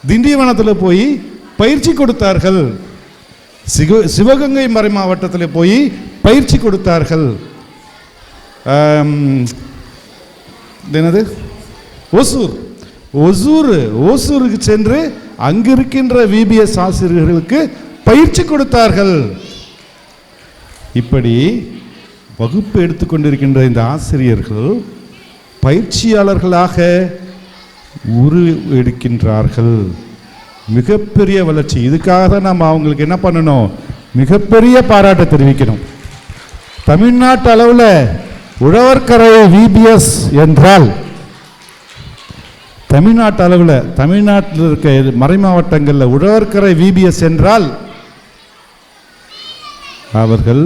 திண்டிவனத்தில் போய் பயிற்சி கொடுத்தார்கள். சிவகங்கை மறை மாவட்டத்தில் போய் பயிற்சி கொடுத்தார்கள். என்னது, ஓசூருக்கு சென்று அங்கிருக்கின்ற விபிஎஸ் ஆசிரியர்களுக்கு பயிற்சி கொடுத்தார்கள். இப்படி வகுப்பு எடுத்துக்கொண்டிருக்கின்ற இந்த ஆசிரியர்கள் பயிற்சியாளர்களாக உருவெடுக்கின்றார்கள். மிகப்பெரிய வளர்ச்சி. இதுக்காக தான் நம்ம அவங்களுக்கு என்ன பண்ணணும், மிகப்பெரிய பாராட்டை தெரிவிக்கணும். தமிழ்நாட்டு அளவில் உழவர்கரை விபிஎஸ் என்றால், தமிழ்நாட்டு அளவில் தமிழ்நாட்டில் இருக்க மறை மாவட்டங்களில் உழவர்கரை விபிஎஸ் என்றால் அவர்கள்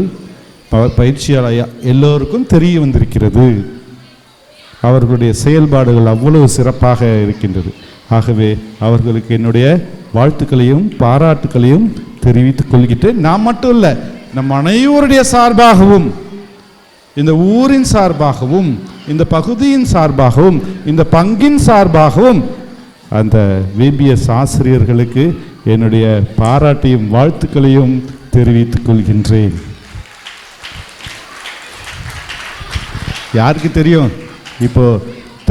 பயிற்சியாளர் எல்லோருக்கும் தெரிய வந்திருக்கிறது. அவர்களுடைய செயல்பாடுகள் அவ்வளவு சிறப்பாக இருக்கின்றது. ஆகவே அவர்களுக்கு என்னுடைய வாழ்த்துக்களையும் பாராட்டுக்களையும் தெரிவித்துக் கொள்கிட்டு, நான் மட்டும் இல்லை, நம் அனைவருடைய சார்பாகவும், இந்த ஊரின் சார்பாகவும், இந்த பகுதியின் சார்பாகவும், இந்த பங்கின் சார்பாகவும் அந்த விபிஎஸ் ஆசிரியர்களுக்கு என்னுடைய பாராட்டையும் வாழ்த்துக்களையும் தெரிவித்துக் கொள்கின்றேன். யாருக்கு தெரியும், இப்போ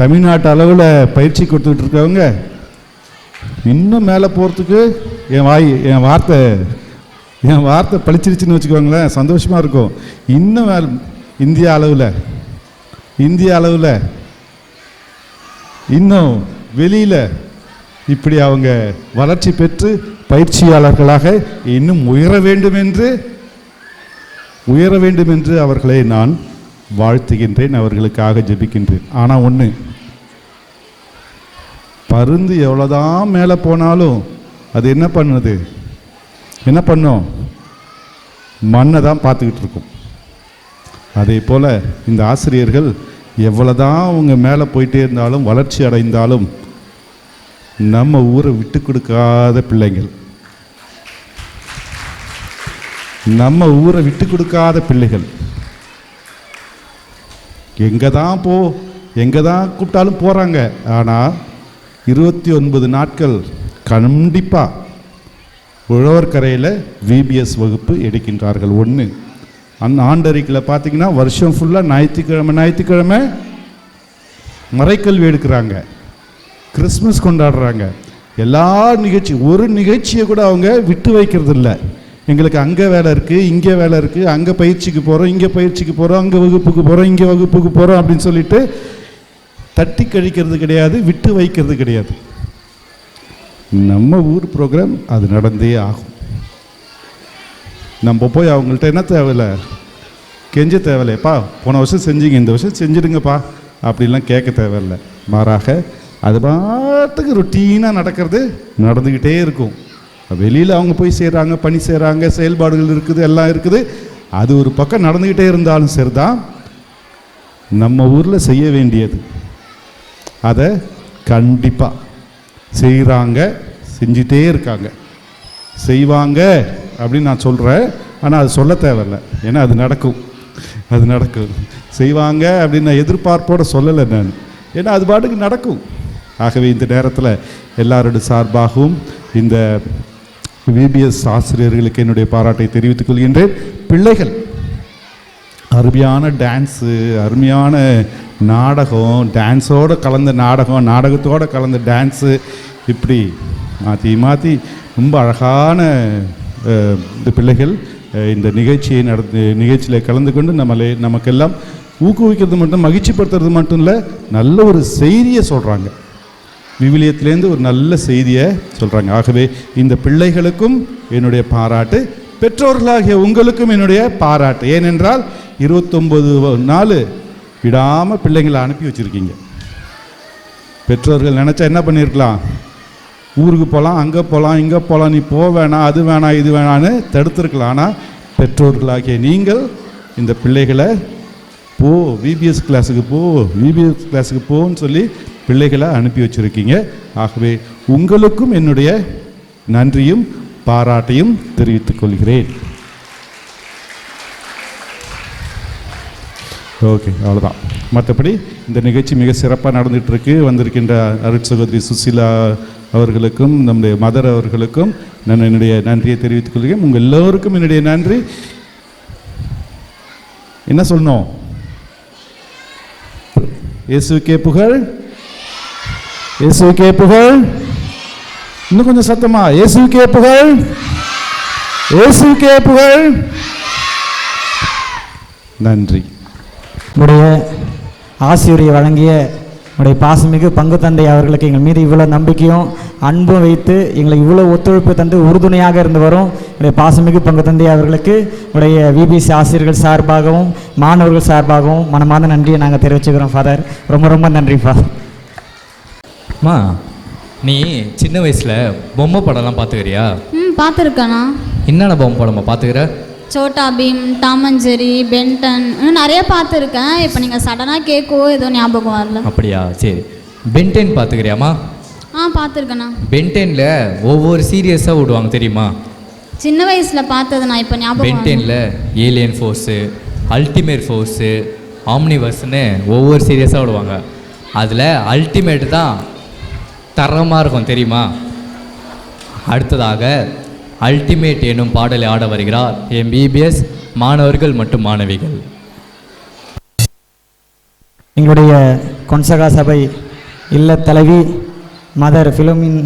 தமிழ்நாட்டு அளவில் பயிற்சி கொடுத்துட்டு இருக்கவங்க இன்னும் மேலே போகிறதுக்கு என் வார்த்தை பழிச்சிருச்சுன்னு வச்சுக்கோங்களேன், சந்தோஷமாக இருக்கும். இன்னும் மேலே இந்திய அளவில் இன்னும் வெளியில் இப்படி அவங்க வளர்ச்சி பெற்று பயிற்சியாளர்களாக இன்னும் உயர வேண்டும் என்று அவர்களை நான் வாழ்த்துகின்றேன், அவர்களுக்காக ஜெபிக்கின்றேன். ஆனால் ஒன்று, பருந்து எவ்வளோதான் மேலே போனாலும் அது என்ன பண்ணும், மண்ணை தான் பார்த்துக்கிட்டு இருக்கும். அதே போல் இந்த ஆசிரியர்கள் எவ்வளோதான் அவங்க மேலே போயிட்டே இருந்தாலும், வளர்ச்சி அடைந்தாலும், நம்ம ஊரை விட்டு கொடுக்காத பிள்ளைங்கள், நம்ம ஊரை விட்டு கொடுக்காத பிள்ளைகள். எங்கே தான் கூப்பிட்டாலும் போகிறாங்க. ஆனால் 29 நாட்கள் கண்டிப்பாக உழவர்கரையில் விபிஎஸ் வகுப்பு எடுக்கின்றார்கள். ஒன்று, அந்த ஆண்டறிக்கையில் பார்த்தீங்கன்னா வருஷம் ஃபுல்லாக ஞாயிற்றுக்கிழமை மறைக்கல்வி எடுக்கிறாங்க, கிறிஸ்மஸ் கொண்டாடுறாங்க. எல்லா ஒரு நிகழ்ச்சியை கூட அவங்க விட்டு வைக்கிறது இல்லை. எங்களுக்கு அங்கே வேலை இருக்குது, இங்கே வேலை இருக்குது, அங்கே பயிற்சிக்கு போகிறோம், இங்கே பயிற்சிக்கு போகிறோம், அங்கே வகுப்புக்கு போகிறோம், இங்கே வகுப்புக்கு போகிறோம் அப்படின்னு சொல்லிட்டு தட்டி கழிக்கிறது கிடையாது, விட்டு வைக்கிறது கிடையாது. நம்ம ஊர் ப்ரோக்ராம் அது நடந்தே ஆகும். நம்ம போய் அவங்கள்ட்ட என்ன தேவையில்லை, கெஞ்ச தேவையில்லைப்பா, போன வருஷம் செஞ்சீங்க, இந்த வருஷம் செஞ்சிடுங்கப்பா அப்படின்லாம் கேட்க தேவையில்லை. மாறாக அது பாட்டுக்கு ரொட்டீனாக நடந்துக்கிட்டே இருக்கும். வெளியில் அவங்க போய் செய்கிறாங்க, பணி செய்கிறாங்க, செயல்பாடுகள் இருக்குது, எல்லாம் இருக்குது. அது ஒரு பக்கம் நடந்துக்கிட்டே இருந்தாலும் சரிதான், நம்ம ஊரில் செய்ய வேண்டியது அதை கண்டிப்பாக செய்கிறாங்க, செஞ்சிட்டே இருக்காங்க. செய்வாங்க அப்படின்னு நான் சொல்கிறேன், ஆனால் அது சொல்ல தேவையில்ல, ஏன்னா அது நடக்கும். அது நடக்கும். செய்வாங்க அப்படின்னு நான் எதிர்பார்ப்போடு சொல்லலை நான், ஏன்னா அது பாட்டுக்கு நடக்கும். ஆகவே இந்த நேரத்தில் எல்லாருடைய சார்பாகவும் இந்த விபிஎஸ் ஆசிரியர்களுக்கு என்னுடைய பாராட்டை தெரிவித்துக் கொள்கின்றேன். பிள்ளைகள் அருமையான டான்ஸு, அருமையான நாடகம், டான்ஸோடு கலந்த நாடகம், நாடகத்தோடு கலந்த டான்ஸு, இப்படி மாற்றி மாற்றி ரொம்ப அழகான இந்த பிள்ளைகள் இந்த நிகழ்ச்சியில் கலந்து கொண்டு நமக்கெல்லாம் ஊக்குவிக்கிறது மட்டும், மகிழ்ச்சிப்படுத்துறது மட்டும் இல்லை, நல்ல ஒரு செய்தியை சொல்கிறாங்க. விவிலியத்திலேருந்து ஒரு நல்ல செய்தியை சொல்கிறாங்க. ஆகவே இந்த பிள்ளைகளுக்கும் என்னுடைய பாராட்டு, பெற்றோர்களாகிய உங்களுக்கும் என்னுடைய பாராட்டு. ஏனென்றால் 29 நாள் விடாமல் பிள்ளைங்களை அனுப்பி வச்சுருக்கீங்க. பெற்றோர்கள் நினச்சா என்ன பண்ணியிருக்கலாம், ஊருக்கு போகலாம், அங்கே போகலாம், இங்கே போகலாம், நீ வேணாம், அது வேணாம், இது வேணான்னு தடுத்துருக்கலாம். ஆனால் பெற்றோர்களாகிய நீங்கள் இந்த பிள்ளைகளை போ, விபிஎஸ் கிளாஸுக்கு போ, விபிஎஸ் கிளாஸுக்கு போன்னு சொல்லி பிள்ளைகளை அனுப்பி வச்சுருக்கீங்க. ஆகவே உங்களுக்கும் என்னுடைய நன்றியும் பாராட்டையும் தெரிவித்துக் கொள்கிறேன். ஓகே, அவ்வளோதான். மற்றபடி இந்த நிகழ்ச்சி மிக சிறப்பாக நடந்துகிட்ருக்கு. வந்திருக்கின்ற அருட் சகோதரி சுசிலா அவர்களுக்கும் நம்முடைய மதர் அவர்களுக்கும் நான் என்னுடைய நன்றியை தெரிவித்துக் கொள்கிறேன். உங்கள் எல்லோருக்கும் என்னுடைய நன்றி. என்ன சொல்லணும்? இயேசுவுக்கே புகழ், இயேசுவுக்கே புகழ். இன்னும் கொஞ்சம் சத்தமா, இயேசுவுக்கே புகழ், இயேசுவுக்கே புகழ். நன்றி. உடைய ஆசிரியரை வழங்கிய உடைய பாசமிகு பங்கு தந்தை அவர்களுக்கு எங்கள் மீது இவ்வளோ நம்பிக்கையும் அன்பும் வைத்து எங்களை இவ்வளோ ஒத்துழைப்பு தந்து உறுதுணையாக இருந்து வரும் உடைய பாசமிகு பங்கு தந்தை அவர்களுக்கு உடைய விபிஎஸ் ஆசிரியர்கள் சார்பாகவும் மாணவர்கள் சார்பாகவும் மனமார்ந்த நன்றியை நாங்கள் தெரிவிச்சுக்கிறோம் ஃபாதர். ரொம்ப ரொம்ப நன்றி ஃபாதர். அம்மா, நீ சின்ன வயசில் பொம்மை படம்லாம் பார்த்துக்கிறியா? பார்த்துருக்கேண்ணா. என்னென்ன பொம்மை படமா பார்த்துக்கிற? Chhota Bheem, Tom and Jerry, Ben ten, இன்னும் நிறைய பார்த்துருக்கேன். இப்போ நீங்கள் சடனாக கேட்கவோ ஏதோ ஞாபகம் வரல. அப்படியா? சரி. பென்டென் பார்த்துக்கிறியாம்மா? பார்த்துருக்கேண்ணா. பென்டெனில் ஒவ்வொரு சீரியஸாக விடுவாங்க தெரியுமா? சின்ன வயசில் பார்த்தது நான் இப்போ ஞாபகம். பென்டெனில் ஏலியன் ஃபோர்ஸு, அல்டிமேட் ஃபோர்ஸு, ஆம்னிவர்ஸ்னு ஒவ்வொரு சீரியஸாக விடுவாங்க. அதில் அல்டிமேட் தான் தரமாக இருக்கும் தெரியுமா? அடுத்ததாக அல்டிமேட் என்னும் பாடலை ஆட வருகிறார் எம்பிபிஎஸ் மாணவர்கள் மற்றும் மாணவிகள். எங்களுடைய கொன்சகா சபை இல்ல தலைவி மதர் ஃபிலோமின்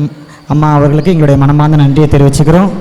அம்மா அவர்களுக்கு எங்களுடைய மனமார்ந்த நன்றியை தெரிவிச்சுக்கிறோம்.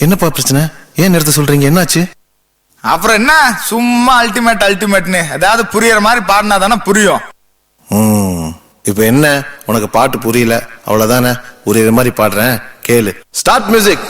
என்னப்பா பிரச்சனை? ஏன் நிறுத்த சொல்றீங்க? என்னாச்சு? அப்புறம் என்ன, சும்மா அல்டிமேட் அல்டிமேட்னு ஏதாவது புரியற மாதிரி பாடினா தானே புரியும். இப்ப என்ன, உனக்கு பாட்டு புரியல அவ்வளவுதானே? புரியற மாதிரி பாடுறேன், கேளு. Start music.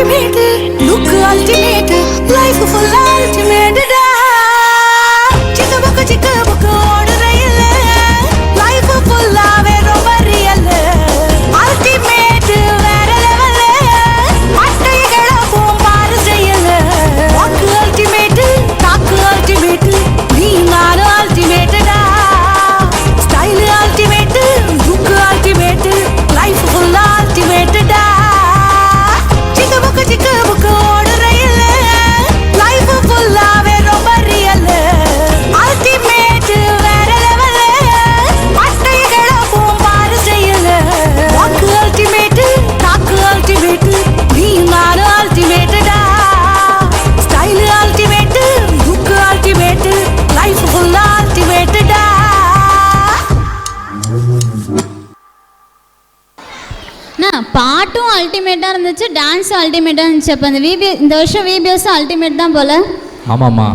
ultimate, look ultimate, life full ultimate da. Chicka book order illa, life full ave romba real. Ultimate vera level, attayigala bombar style. Walk ultimate, talk ultimate, nee man ultimate da. Style ultimate, look ultimate, life full ultimate da. Chicka book order illa, life full ave romba real. Ultimate vera level, attayigala bombar style. Walk ultimate, talk ultimate, nee man ultimate da. Style ultimate, look ultimate, life full ultimate da. பாட்டும் அல்டிமேட்டாக இருந்துச்சு, டான்ஸும் அல்டிமேட்டாக இருந்துச்சு. அப்போ அந்த இந்த வருஷம் VBS ultimate தான் போல். ஆமாம்மா,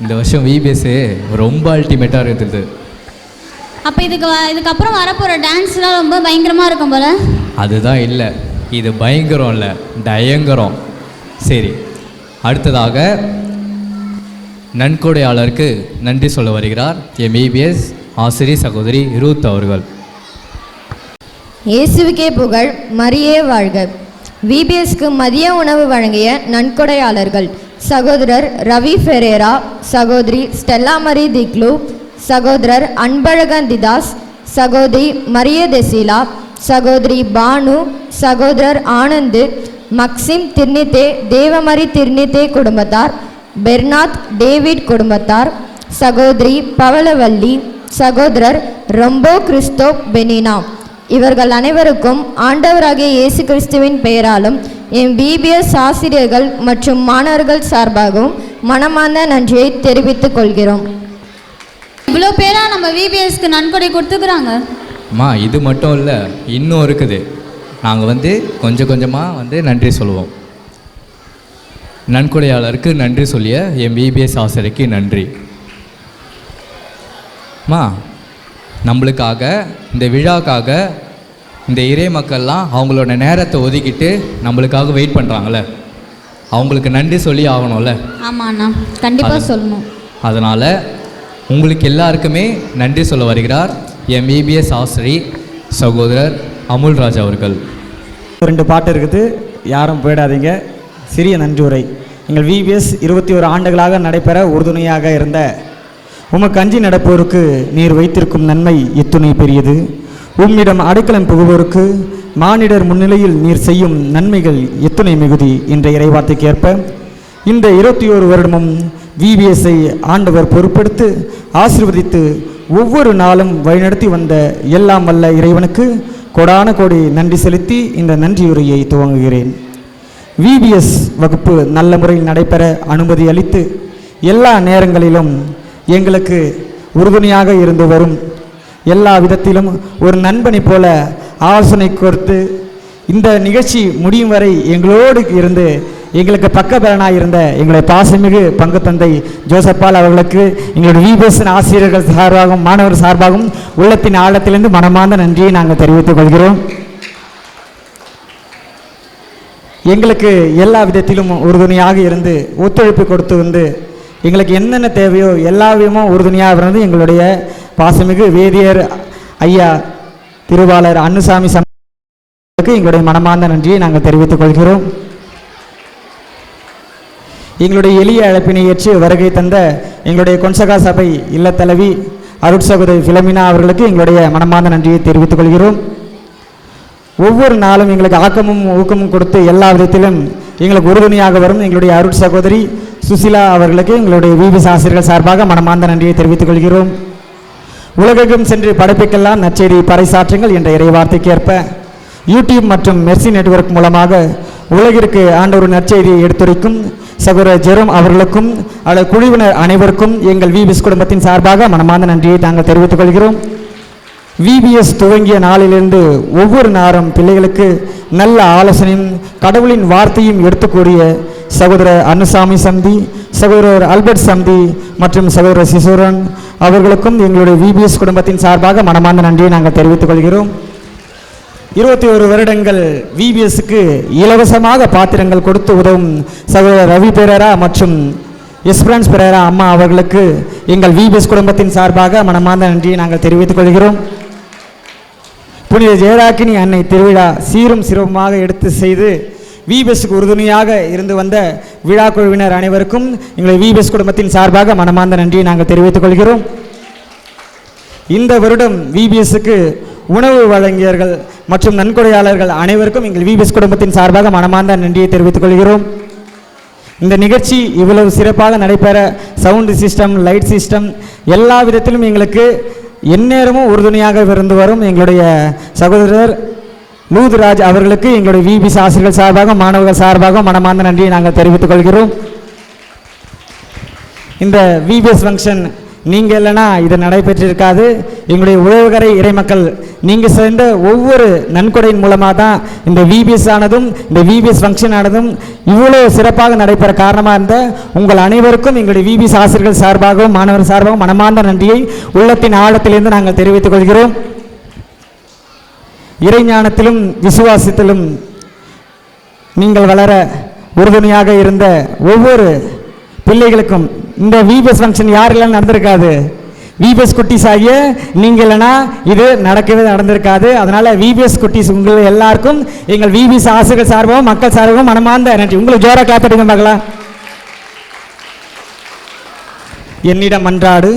இந்த வருஷம் விபிஎஸ் ரொம்ப அல்டிமேட்டாக இருந்தது. அப்போ இதுக்கப்புறம் வரப்போகிற டான்ஸ்லாம் ரொம்ப பயங்கரமாக இருக்கும் போல். அதுதான் இல்லை, இது பயங்கரம் இல்லை, டயங்கரம். சரி, அடுத்ததாக நன்கொடையாளருக்கு நன்றி சொல்ல வருகிறார் எம் விபிஎஸ் ஆசிரியர் சகோதரி ரூத் அவர்கள். இயேசுவுக்கே புகழ், மரியே வாழ்க. விபிஎஸ்க்கு மதிய உணவு வழங்கிய நன்கொடையாளர்கள் சகோதரர் ரவி ஃபெரேரா, சகோதரி ஸ்டெல்லா மரி திக்லு, சகோதரர் அன்பழகன் திதாஸ், சகோதரி மரிய தெசிலா, சகோதரி பானு, சகோதரர் ஆனந்து, மக்சிம் திர்னித்தே, தேவமரி திர்னித்தே குடும்பத்தார், பெர்னாத் டேவிட் குடும்பத்தார், சகோதரி பவளவல்லி, சகோதரர் ரொம்போ கிறிஸ்தோப் பெனினா, இவர்கள் அனைவருக்கும் ஆண்டவராகிய இயேசு கிறிஸ்துவின் பெயராலும் என் விபிஎஸ் ஆசிரியர்கள் மற்றும் மாணவர்கள் சார்பாகவும் மனமார்ந்த நன்றியை தெரிவித்துக் கொள்கிறோம். இவ்வளோ பேராக நம்ம விபிஎஸ்க்கு நன்கொடை கொடுத்துக்கிறாங்க. அம்மா, இது மட்டும் இல்லை, இன்னும் இருக்குது. நாங்கள் கொஞ்சம் கொஞ்சமாக நன்றி சொல்லுவோம். நன்கொடையாளருக்கு நன்றி சொல்லிய என் விபிஎஸ் ஆசிரியருக்கு நன்றி. அம்மா, நம்மளுக்காக இந்த விழாக்காக இந்த இறை மக்கள்லாம் அவங்களோட நேரத்தை ஒதுக்கிட்டு நம்மளுக்காக வெயிட் பண்ணுறாங்களே, அவங்களுக்கு நன்றி சொல்லி ஆகணும்ல. ஆமாண்ணா, கண்டிப்பாக சொல்லணும். அதனால் உங்களுக்கு எல்லாருக்குமே நன்றி சொல்ல வருகிறார் எம் விபிஎஸ் ஆசிரியர் சகோதரர் அமுல்ராஜ் அவர்கள். 2 பாட்டு இருக்குது, யாரும் போயிடாதீங்க. சிறிய நன்றி உரை. எங்கள் விபிஎஸ் 21 ஆண்டுகளாக நடைபெற உறுதுணையாக இருந்த உமக்கு அஞ்சி நடப்போருக்கு நீர் வைத்திருக்கும் நன்மை எத்துணை பெரியது. உம்மிடம் அடைக்கலம் புகுவோருக்கு மானிடர் முன்னிலையில் நீர் செய்யும் நன்மைகள் எத்துணை மிகுதி என்ற இறைவார்த்தைக்கு ஏற்ப இந்த 21 வருடமும் விபிஎஸ்ஐ ஆண்டவர் பொறுப்பெடுத்து ஆசீர்வதித்து ஒவ்வொரு நாளும் வழிநடத்தி வந்த எல்லாம் வல்ல இறைவனுக்கு கோடான கோடி நன்றி செலுத்தி இந்த நன்றியுரையை துவங்குகிறேன். விபிஎஸ் வகுப்பு நல்ல முறையில் நடைபெற அனுமதி அளித்து எல்லா நேரங்களிலும் எங்களுக்கு உறுதுணையாக இருந்து வரும், எல்லா விதத்திலும் ஒரு நண்பனை போல ஆலோசனை கொடுத்து இந்த நிகழ்ச்சி முடியும் வரை எங்களோடு இருந்து எங்களுக்கு பக்கபலனாக இருந்த எங்களுடைய பாசமிகு பங்கு தந்தை ஜோசப்பால் அவர்களுக்கு எங்களுடைய விபிஎஸ் ஆசிரியர்கள் சார்பாகவும் மாணவர் சார்பாகவும் உள்ளத்தின் ஆழத்திலிருந்து மனமார்ந்த நன்றியை நாங்கள் தெரிவித்துக் கொள்கிறோம். எங்களுக்கு எல்லா விதத்திலும் உறுதுணையாக இருந்து ஒத்துழைப்பு கொடுத்து எங்களுக்கு என்னென்ன தேவையோ எல்லா விதமும் உறுதுணையாக இருந்து எங்களுடைய பாசமிகு வேதியர் ஐயா திருவாளர் அன்னுசாமி சமூகத்துக்கு எங்களுடைய மனமார்ந்த நன்றியை நாங்கள் தெரிவித்துக் கொள்கிறோம். எங்களுடைய எளிய அழைப்பினை ஏற்று வருகை தந்த எங்களுடைய கொன்சகா சபை இல்லத்தலைவி அருட்சகோதரி பிலமினா அவர்களுக்கு எங்களுடைய மனமார்ந்த நன்றியை தெரிவித்துக் கொள்கிறோம். ஒவ்வொரு நாளும் எங்களுக்கு ஆக்கமும் ஊக்கமும் கொடுத்து எல்லா விதத்திலும் எங்களுக்கு உறுதுணையாக வரும் எங்களுடைய அருட் சகோதரி சுசிலா அவர்களுக்கு எங்களுடைய விபிஎஸ் ஆசிரியர்கள் சார்பாக மனமார்ந்த நன்றியை தெரிவித்துக் கொள்கிறோம். உலகெங்கும் சென்று படைப்புக்கெல்லாம் நற்செய்தி பறைசாற்றுங்கள் என்ற இறைவார்த்தைக்கு ஏற்ப யூடியூப் மற்றும் மெர்சி நெட்வொர்க் மூலமாக உலகிற்கு ஆண்டவர் நற்செய்தியை எடுத்துரைக்கும் சகோதரர் ஜெரோம் அவர்களுக்கும் அல்லது குழுவினர் அனைவருக்கும் எங்கள் விபிஎஸ் குடும்பத்தின் சார்பாக மனமார்ந்த நன்றியை நாங்கள் தெரிவித்துக் கொள்கிறோம். விபிஎஸ் துவங்கிய நாளிலிருந்து ஒவ்வொரு நாளும் பிள்ளைகளுக்கு நல்ல ஆலோசனையும் கடவுளின் வார்த்தையும் எடுத்துக்கூடிய சகோதரர் அன்னுசாமி சந்தி, சகோதரர் ஆல்பர்ட் சந்தி மற்றும் சகோதரர் சிசோரன் அவர்களுக்கும் எங்களுடைய விபிஎஸ் குடும்பத்தின் சார்பாக மனமார்ந்த நன்றியை நாங்கள் தெரிவித்துக் கொள்கிறோம். 21 வருடங்கள் விபிஎஸ்க்கு இலவசமாக பாத்திரங்கள் கொடுத்து உதவும் சகோதரர் ரவி பெரேரா மற்றும் எஸ்பிரான்ஸ் பெரேரா அம்மா அவர்களுக்கு எங்கள் விபிஎஸ் குடும்பத்தின் சார்பாக மனமார்ந்த நன்றியை நாங்கள் தெரிவித்துக் கொள்கிறோம். புனித ஜெயராக்கினி அன்னை திருவிழா சீரும் சிறப்புமாக எடுத்து செய்து விபிஎஸ்க்கு உறுதுணையாக இருந்து வந்த விழா குழுவினர் அனைவருக்கும் எங்கள் விபிஎஸ் குடும்பத்தின் சார்பாக மனமார்ந்த நன்றியை நாங்கள் தெரிவித்துக் கொள்கிறோம். இந்த வருடம் விபிஎஸ்க்கு உணவு வழங்கியவர்கள் மற்றும் நன்கொடையாளர்கள் அனைவருக்கும் எங்கள் விபிஎஸ் குடும்பத்தின் சார்பாக மனமார்ந்த நன்றியை தெரிவித்துக் கொள்கிறோம். இந்த நிகழ்ச்சி இவ்வளவு சிறப்பாக நடைபெற சவுண்ட் சிஸ்டம், லைட் சிஸ்டம் எல்லா விதத்திலும் எங்களுக்கு எந்நேரமும் உறுதுணையாக இருந்து வரும் எங்களுடைய சகோதரர் லூத்ராஜ் அவர்களுக்கு எங்களுடைய விபிஎஸ் ஆசிரியர்கள் சார்பாக மாணவர்கள் சார்பாக மனமார்ந்த நன்றியை நாங்கள் தெரிவித்துக் கொள்கிறோம். இந்த விபிஎஸ் ஃபங்க்ஷன் நீங்கள் இல்லைனா இது நடைபெற்றிருக்காது. எங்களுடைய உழவுகரை இறைமக்கள் நீங்கள் சேர்ந்த ஒவ்வொரு நன்கொடையின் மூலமாக தான் இந்த விபிஎஸ் ஆனதும் இந்த விபிஎஸ் ஃபங்க்ஷன் ஆனதும் இவ்வளோ சிறப்பாக நடைபெற காரணமாக இருந்த உங்கள் அனைவருக்கும் எங்களுடைய விபிஎஸ் ஆசிரியர்கள் சார்பாகவும் மாணவர் சார்பாகவும் மனமார்ந்த நன்றியை உள்ளத்தின் ஆழத்திலிருந்து நாங்கள் தெரிவித்துக் கொள்கிறோம். இறைஞானத்திலும் விசுவாசத்திலும் நீங்கள் வளர உறுதுணையாக இருந்த ஒவ்வொரு பிள்ளைகளுக்கும் இந்த விபிஎஸ் ஃபங்க்ஷன் யாரெல்லாம் நடந்திருக்காது. விபிஎஸ் குட்டீஸ் ஆகிய நீங்கள் இல்லைனா இது நடந்திருக்காது. அதனால் விபிஎஸ் குட்டீஸ் உங்கள் எல்லாருக்கும் எங்கள் விபிஎஸ் ஆசிரியர்கள் சார்பாகவும் மக்கள் சார்பாகவும் மனமார்ந்த நன்றி. உங்களுக்கு ஜோரா கிளாப் பண்ணுங்க பார்க்கலாம். என்னிடம் மன்றாடு,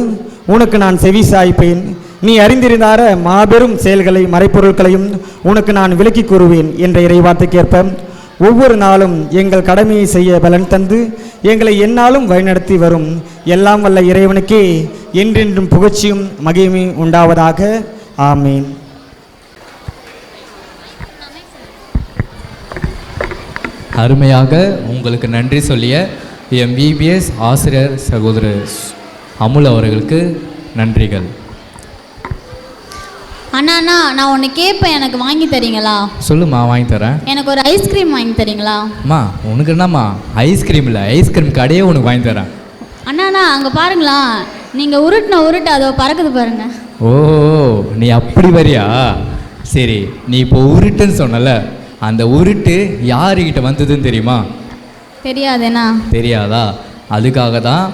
உனக்கு நான் செவி சாய்ப்பேன். நீ அறிந்திருந்தார மாபெரும் செயல்களை மறைப்பொருட்களையும் உனக்கு நான் விளக்கி கூறுவேன் என்ற இறைவார்த்தைக்கேற்ப ஒவ்வொரு நாளும் எங்கள் கடமையை செய்ய பலன் தந்து எங்களை எந்நாளும் வழிநடத்தி வரும் எல்லாம் வல்ல இறைவனுக்கே என்றென்றும் புகழ்ச்சியும் மகிமையும் உண்டாவதாக. ஆமீன். அருமையாக உங்களுக்கு நன்றி சொல்லிய எம் விபிஎஸ் ஆசிரியர் சகோதரர் அமுல் அவர்களுக்கு நன்றிகள். அண்ணா நான் ஒன்று கேட்பேன், எனக்கு வாங்கி தரீங்களா? சொல்லுமா, வாங்கி தரேன். எனக்கு ஒரு ஐஸ்கிரீம் வாங்கி தரீங்களா? அம்மா உனக்கு என்னம்மா ஐஸ்கிரீம் இல்லை, ஐஸ்கிரீம் கடையே உனக்கு வாங்கி தரேன். அண்ணா அங்கே பாருங்களா, நீங்கள் உருட்டு அதோ பறக்குது பாருங்க. ஓ, நீ அப்படி வரியா? சரி, நீ இப்போ உருட்டுன்னு சொன்னல, அந்த உருட்டு யாருக்கிட்ட வந்ததுன்னு தெரியுமா? தெரியாதேண்ணா. தெரியாதா? அதுக்காக தான்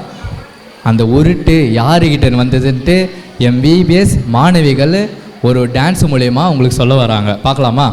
அந்த உருட்டு யாருக்கிட்ட வந்ததுன்ட்டு எம் விபிஎஸ் மாணவிகள் ஒரு டான்ஸ் மூலயமா உங்களுக்கு சொல்ல வராங்க. பார்க்கலாமா?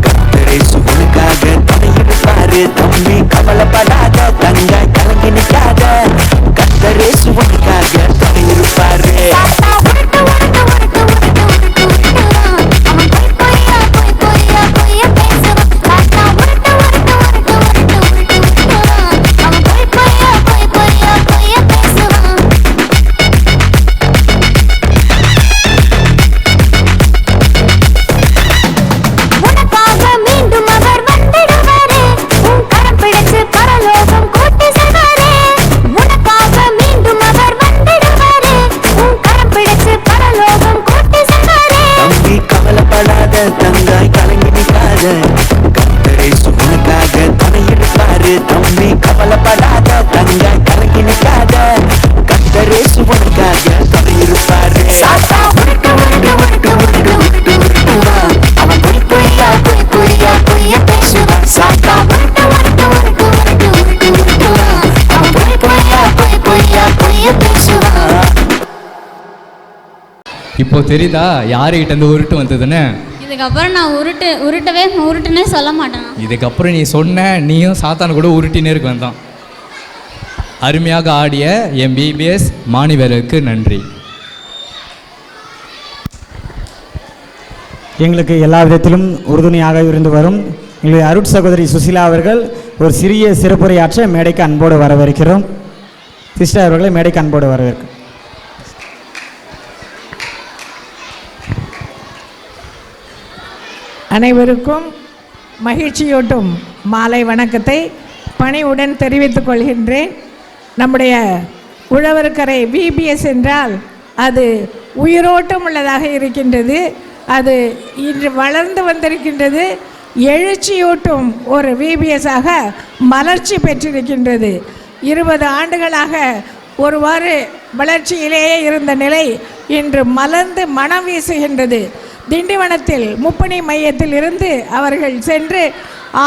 கத்தரேசு உனக்காக துணையிருப்பாரு தம்பி கவலைப்படாத தங்காய் கலங்கி நிற்காத கத்தரேசு உனக்காக துணையிருப்பாரு தங்காய் கலங்கி நிற்காத கத்தரேசு உனக்காக துணையிருப்பாரு தம்பி கவலைப்படாத தங்காய் கலங்கி நிற்காத கத்தரேசு உனக்காக துணையிருப்பாரு அவன் பொய் பொய்யா பொய் பொய்யா பொய்ய பேசுவான் சாத்தா அவன் பொய் பொய்யா பொய் பொய்யா பொய்ய பேசுவான். இப்போ தெரியுதா யாருக்கிட்ட இருந்து உருட்டு வந்ததுன்னு? இதுக்கப்புறம் நான் உருட்டுனே சொல்ல மாட்டேன். இதுக்கப்புறம் நீ சொன்ன நீயும் சாத்தான கூட உருட்டினே இருக்க வந்தான். அருமையாக ஆடிய என் பிபிஎஸ் மாணவர்களுக்கு நன்றி. எங்களுக்கு எல்லா விதத்திலும் உறுதுணையாக இருந்து வரும் எங்களுடைய அருட் சகோதரி சுசிலா அவர்கள் ஒரு சிறிய சிறப்புரையாற்ற மேடைக்கு அன்போடு வரவேற்கிறோம். சிஸ்டர் அவர்களை மேடைக்கு அன்போடு வரவேற்கிறோம். அனைவருக்கும் மகிழ்ச்சியூட்டும் மாலை வணக்கத்தை பணிவுடன் தெரிவித்துக் கொள்கின்றேன். நம்முடைய உழவர்கரை விபிஎஸ் என்றால் அது உயிரோட்டம் உள்ளதாக இருக்கின்றது. அது இன்று வளர்ந்து வந்திருக்கின்றது. எழுச்சியூட்டும் ஒரு விபிஎஸ்ஸாக மலர்ச்சி பெற்றிருக்கின்றது. 20 ஆண்டுகளாக ஒருவாறு வளர்ச்சியிலேயே இருந்த நிலை இன்று மலர்ந்து மனம் வீசுகின்றது. திண்டிவனத்தில் முப்பணி மையத்தில் இருந்து அவர்கள் சென்று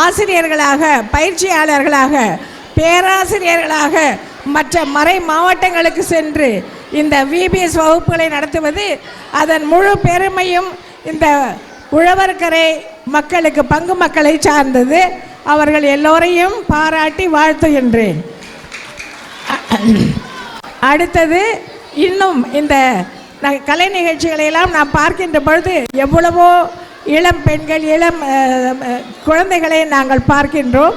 ஆசிரியர்களாக, பயிற்சியாளர்களாக, பேராசிரியர்களாக மற்ற மறை மாவட்டங்களுக்கு சென்று இந்த விபிஎஸ் வகுப்புகளை நடத்துவது அதன் முழு பெருமையும் இந்த உழவர்கரை மக்களுக்கு, பங்கு மக்களை சார்ந்தது. அவர்கள் எல்லோரையும் பாராட்டி வாழ்த்துகின்றேன். அடுத்தது இன்னும் இந்த கலை நிகழ்ச்சிகளையெல்லாம் நாம் பார்க்கின்ற பொழுது எவ்வளவோ இளம் பெண்கள், இளம் குழந்தைகளை நாங்கள் பார்க்கின்றோம்.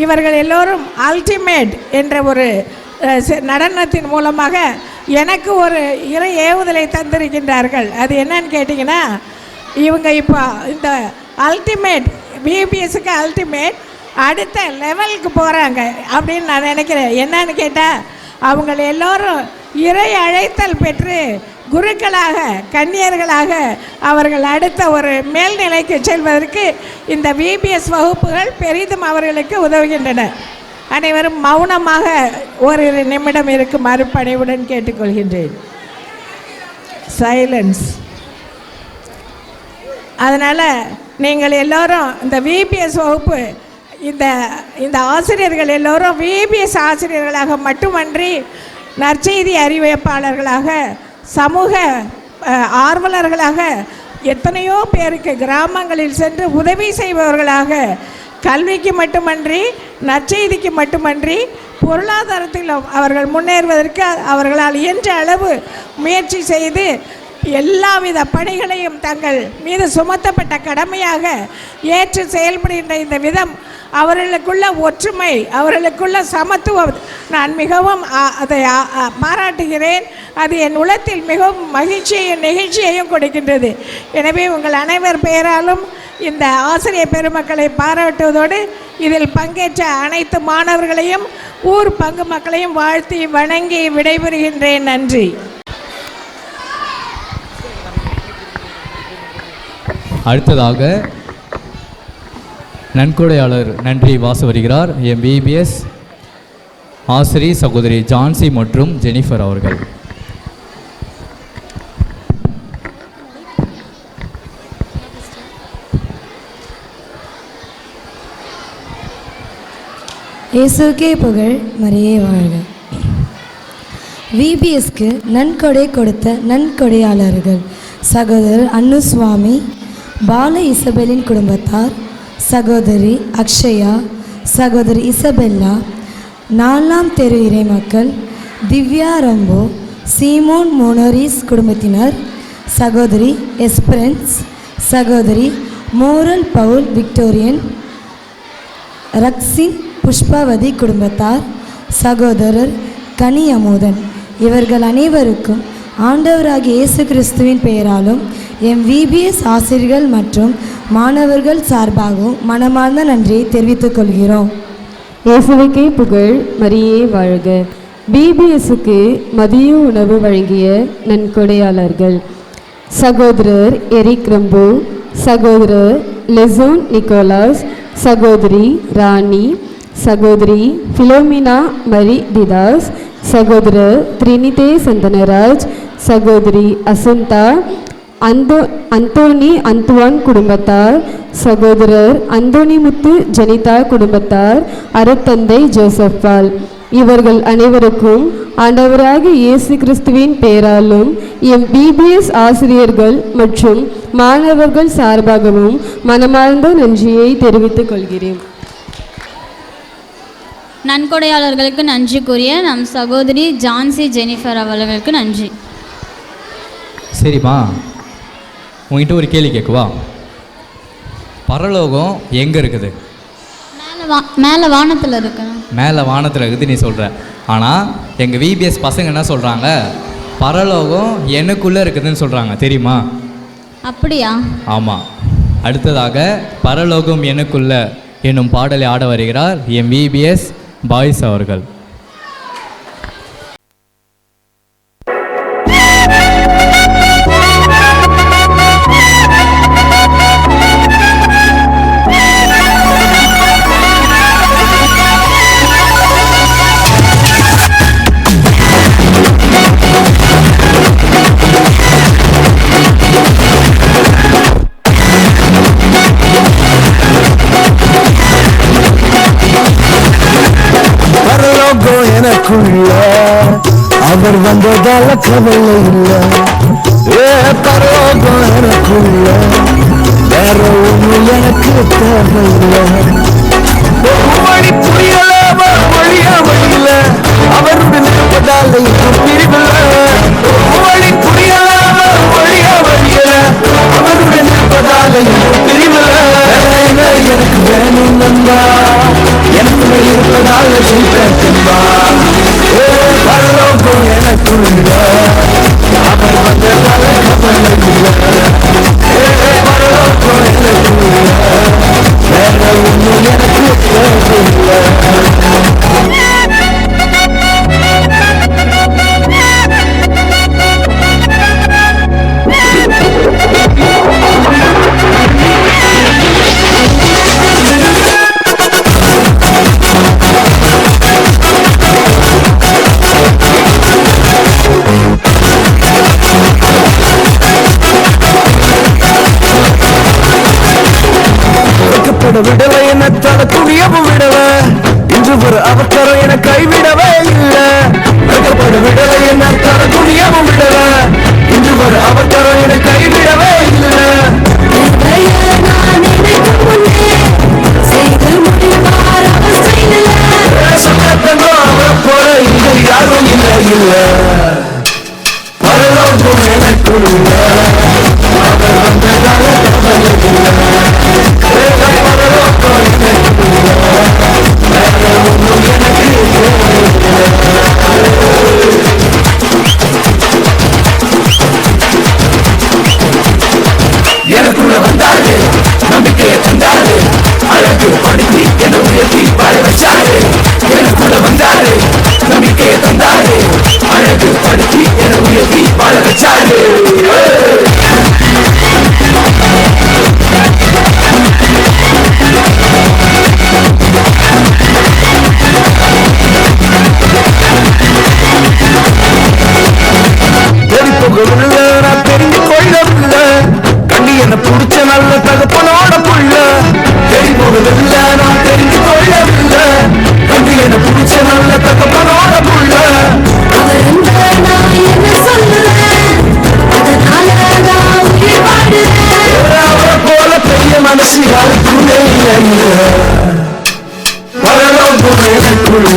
இவர்கள் எல்லோரும் அல்டிமேட் என்ற ஒரு நடனத்தின் மூலமாக எனக்கு ஒரு இறை ஏவுதலை தந்திருக்கின்றார்கள். அது என்னன்னு கேட்டிங்கன்னா, இவங்க இப்போ இந்த அல்டிமேட் பிபிஎஸ்க்கு அல்டிமேட் அடுத்த லெவலுக்கு போகிறாங்க அப்படின்னு நான் நினைக்கிறேன். என்னன்னு கேட்டால், அவங்க எல்லோரும் இறை அழைத்தல் பெற்று குருக்களாக, கன்னியர்களாக அவர்கள் அடுத்த ஒரு மேல்நிலைக்கு செல்வதற்கு இந்த விபிஎஸ் வகுப்புகள் பெரிதும் அவர்களுக்கு உதவுகின்றன. அனைவரும் மௌனமாக ஒரு நிமிடம் இருக்குமாறு பணிவுடன் கேட்டுக்கொள்கின்றேன். சைலன்ஸ். அதனால் நீங்கள் எல்லோரும் இந்த விபிஎஸ் வகுப்பு, இந்த ஆசிரியர்கள் எல்லோரும் விபிஎஸ் ஆசிரியர்களாக மட்டுமன்றி நற்செய்தி அறிவிப்பாளர்களாக, சமூக ஆர்வலர்களாக, எத்தனையோ பேருக்கு கிராமங்களில் சென்று உதவி செய்பவர்களாக, கல்விக்கு மட்டுமன்றி, நற்செய்திக்கு மட்டுமன்றி, பொருளாதாரத்திலும் அவர்கள் முன்னேறுவதற்கு அவர்களால் இயன்ற அளவு முயற்சி செய்து எல்லாவித பணிகளையும் தங்கள் மீது சுமத்தப்பட்ட கடமையாக ஏற்று செயல்படுகின்ற இந்த விதம், அவர்களுக்குள்ள ஒற்றுமை, அவர்களுக்குள்ள சமத்துவம் நான் மிகவும் அதை பாராட்டுகிறேன். அது என் உள்ளத்தில் மிகவும் மகிழ்ச்சியையும் நெகிழ்ச்சியையும் கொடுக்கின்றது. எனவே உங்கள் அனைவர் பெயராலும் இந்த ஆசிரியர் பெருமக்களை பாராட்டுவதோடு இதில் பங்கேற்ற அனைத்து மாணவர்களையும் ஊர் பங்கு மக்களையும் வாழ்த்தி வணங்கி விடைபெறுகின்றேன். நன்றி. அடுத்ததாக நன்கொடையாளர் நன்றி வாச வருகிறார். எம் பிபிஎஸ் ஆசிரி சகோதரி ஜான்சி மற்றும் ஜெனிஃபர் அவர்கள். இயேசுக்கே புகழ், மரியே வாழ்க. விபிஎஸ்க்கு நன்கொடை கொடுத்த நன்கொடையாளர்கள் சகோதரர் அன்னுசுவாமி பால இசபெலின் குடும்பத்தார் சகோதரி அக்ஷயா, சகோதரி இசபெல்லா, 4ஆம் தெரு இறைமக்கள் திவ்யா ரம்போ, சீமோன் மோனோரிஸ் குடும்பத்தினர், சகோதரி எஸ்பிரன்ஸ், சகோதரி மோரல் பவுல் விக்டோரியன், ரக்ஸின் புஷ்பாவதி குடும்பத்தார், சகோதரர் கனி அமுதன். இவர்கள் அனைவருக்கும் ஆண்டவராகிய இயேசு கிறிஸ்துவின் பெயராலும் எம் விபிஎஸ் ஆசிரியர்கள் மற்றும் மாணவர்கள் சார்பாகவும் மனமார்ந்த நன்றியை தெரிவித்துக் கொள்கிறோம். இயேசுவுக்கே புகழ், மரியே வாழ்க. பிபிஎஸ்க்கு மதிய உணவு வழங்கிய நன்கொடையாளர்கள் சகோதரர் எரிக் ரம்பு, சகோதரர் லெசோன் நிக்கோலாஸ், சகோதரி ராணி, சகோதரி பிலோமினா மரி திதாஸ், சகோதரர் த்ரினிதே சந்தனராஜ், சகோதரி அசுந்தா, அந்தோனி அந்துவான் குடும்பத்தார், சகோதரர் அந்தோனிமுத்து ஜனிதா குடும்பத்தார், அருத்தந்தை ஜோசப் பால். இவர்கள் அனைவருக்கும் ஆண்டவராகிய இயேசு கிறிஸ்துவின் பெயராலும் எம் பிபிஎஸ் ஆசிரியர்கள் மற்றும் மாணவர்கள் சார்பாகவும் மனமார்ந்த நன்றியை தெரிவித்துக் கொள்கிறேன். நன்கொடையாளர்களுக்கு நன்றி கூறிய நம் சகோதரி ஜான்சி ஜெனிஃபர் அவர்களுக்கு நன்றி. சரிம்மா, உங்ககிட்ட ஒரு கேள்வி கேட்குவா? பரலோகம் எங்கே இருக்குது? மேலே வானத்தில் இருக்கு. மேலே வானத்தில் இருக்குது நீ சொல்கிற. ஆனால் எங்கள் விபிஎஸ் பசங்க என்ன சொல்கிறாங்க? பரலோகம் எனக்குள்ளே இருக்குதுன்னு சொல்கிறாங்க, தெரியுமா? அப்படியா? ஆமாம். அடுத்ததாக பரலோகம் எனக்குள்ள என்னும் பாடலை ஆட வருகிறார் எம் விபிஎஸ் பாய்ஸ் அவர்கள். அவர் வந்ததால கவலை இல்லை, பரலோகம் எனக்குள்ள, வேற ஒண்ணு எனக்கு தேவையில்லை. வழி புரியல, வழியா வழியில அவருடன் இருப்பதால பிரிவில்லை. வழி புரியல, வழியா வழியில அவருடன் இருப்பதால பிரிவில்லை. எனக்கு வேணும் நண்பா, எனக்கு இருப்பதால சிந்தா. பரலோகம் எனக்குள்ள, அவர் வந்ததால கவலை இல்லை. பரலோகம் எனக்குள்ள, வேற ஒண்ணு எனக்கு தேவையில்லை. விடலை என்ன தட துணியவும் விடல, இன்று ஒரு அவசரம் என கைவிடவே இல்லை. விடலை என்ன தட துணியவும் விடல, இன்று ஒரு அவசரம் என கைவிடவே இல்லை. போல இங்க யாரும் இல்லை இல்லை. பரலோகம் எனக்குள்ள, அவர் வந்ததால கவலை இல்லை. எனக்குள்ள வந்தாரு நம்பிக்கை எதுவுமே இல்லை பரலோகம் எனக்குள்ள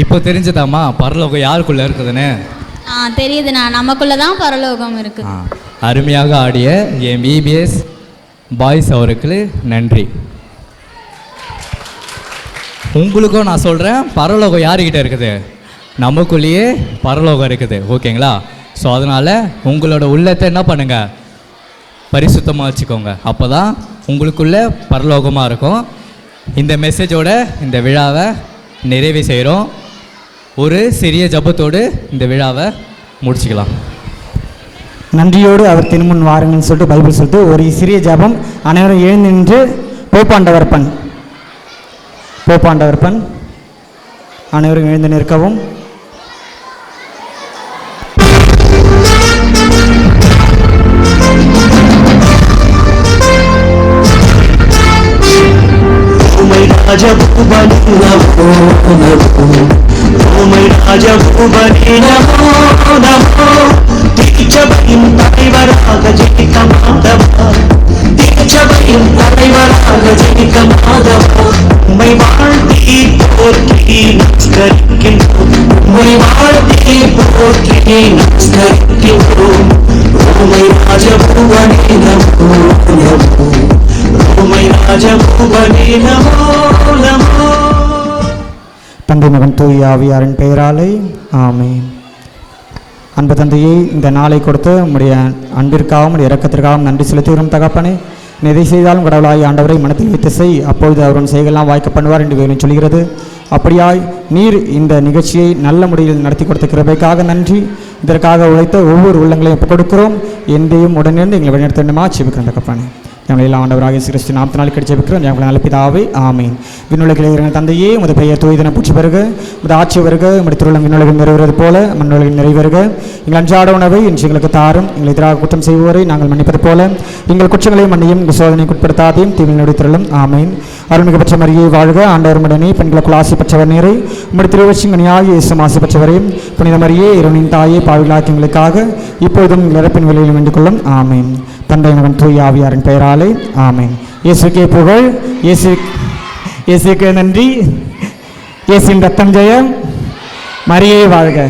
இப்போ தெரிஞ்சதாம்மா பரலோகம் யாருக்குள்ளே இருக்குதுன்னு? தெரியுதுண்ணா, நமக்குள்ளே தான் பரலோகம் இருக்குது. அருமையாக ஆடிய என் விபிஎஸ் பாய்ஸ் அவருக்கு நன்றி. உங்களுக்கும் நான் சொல்கிறேன், பரலோகம் யாருக்கிட்ட இருக்குது? நமக்குள்ளேயே பரலோகம் இருக்குது. ஓகேங்களா? ஸோ அதனால் உங்களோட உள்ளத்தை என்ன பண்ணுங்கள், பரிசுத்தமாக வச்சுக்கோங்க. அப்போ தான் உங்களுக்குள்ளே பரலோகமாக இருக்கும். இந்த மெசேஜோட இந்த விழாவை நிறைவு செய்கிறோம். ஒரு சிறிய ஜபத்தோடு இந்த விழாவை முடிச்சுக்கலாம். நன்றியோடு அவர் திருமுன் வாருங்கன்னு சொல்லிட்டு பைபிள் சொல்லிட்டு ஒரு சிறிய ஜபம். அனைவரும் எழுந்து நின்று போப்பாண்டவர்பன் போப்பாண்டவர்பன் அனைவரும் எழுந்து நிற்கவும். திருச்சபையின் தலைவராக ஜெயிக்க மாதவா, திருச்சபையின் தலைவராக ஜெயிக்க மாதவா, உம்மை வாழ்த்தி போற்றி நமஸ்கரிக்கின்றோம், உம்மை வாழ்த்தி போற்றி நமஸ்கரிக்கின்றோம். உம்மை ராஜபுவனே நமோ நமோ, உம்மை ராஜபுவனே நமோ நமோ. தந்தை மகன் தூய ஆவியாரின் பெயராலே ஆமென். அன்பு தந்தையை இந்த நாளை கொடுத்து உம்முடைய அன்பிற்காகவும் உடைய இரக்கத்திற்காகவும் நன்றி செலுத்துகிறோம் தகப்பனே. எதை செய்தாலும் கடவுளாய் ஆண்டவரை மனத்தில் வைத்து செய், அப்பொழுது அவரின் செய்கெல்லாம் வாய்க்க பண்ணுவார் என்று வேலும் சொல்கிறது. அப்படியாய் நீர் இந்த நிகழ்ச்சியை நல்ல முறையில் நடத்தி கொடுத்த கிருபைக்காக நன்றி. இதற்காக உழைத்த ஒவ்வொரு உள்ளங்களையும் ஒப்புக் கொடுக்கிறோம். எந்தையும் உடனிருந்து எங்களை வழிநடத்த வேண்டுமா ஜெபிக்கிறோம் தகப்பனே. எல்லாம் ஆண்டவராக இயேசு கிறிஸ்து நாமத்து நாள் கிடைச்சிருக்கிறோம். எங்களை நல்ல பிதாவே ஆமீன். விண்ணுலகில் இருக்கிற தந்தையே, உமது பெயர் தூய்தன பூச்சி பெருக, உமது ஆட்சி வருக, உமது திருவுள்ளம் விண்ணுலகில் நிறைவேறது போல மண்ணுலகில் நிறைவேறுக. எங்கள் அன்றாட உணவை இன்று எங்களுக்கு தாரும். எங்களை எதிராக குற்றம் செய்வோரை நாங்கள் மன்னிப்பது போல எங்கள் குற்றங்களை மன்னியும், எங்கள் சோதனைக்கு உட்படுத்தாதையும் தீவில் நடுத்தருளும். ஆமீன். அருள்மிகு பெற்ற மரியை வாழ்க, ஆண்டவர் உடனே பெண்களுக்குள் ஆசி பெற்றவர் நீரை, உமது திருவச்சிங்கனியாகி இயேசு ஆசி பெற்றவரையும், புனித மரியே இறைவனின் தாயே பாவிகளாக்கி எங்களுக்காக இப்பொழுதும் இறப்பின் விலையில் வேண்டிக் கொள்ளும். ஆமீன். தந்தை மகன் தூய ஆவியாரின் பெயராலே ஆமென். இயேசுக்கே புகழ், இயேசுக்கு நன்றி. இயேசுவின் ரத்தம் ஜெயம். மரியே வாழ்க.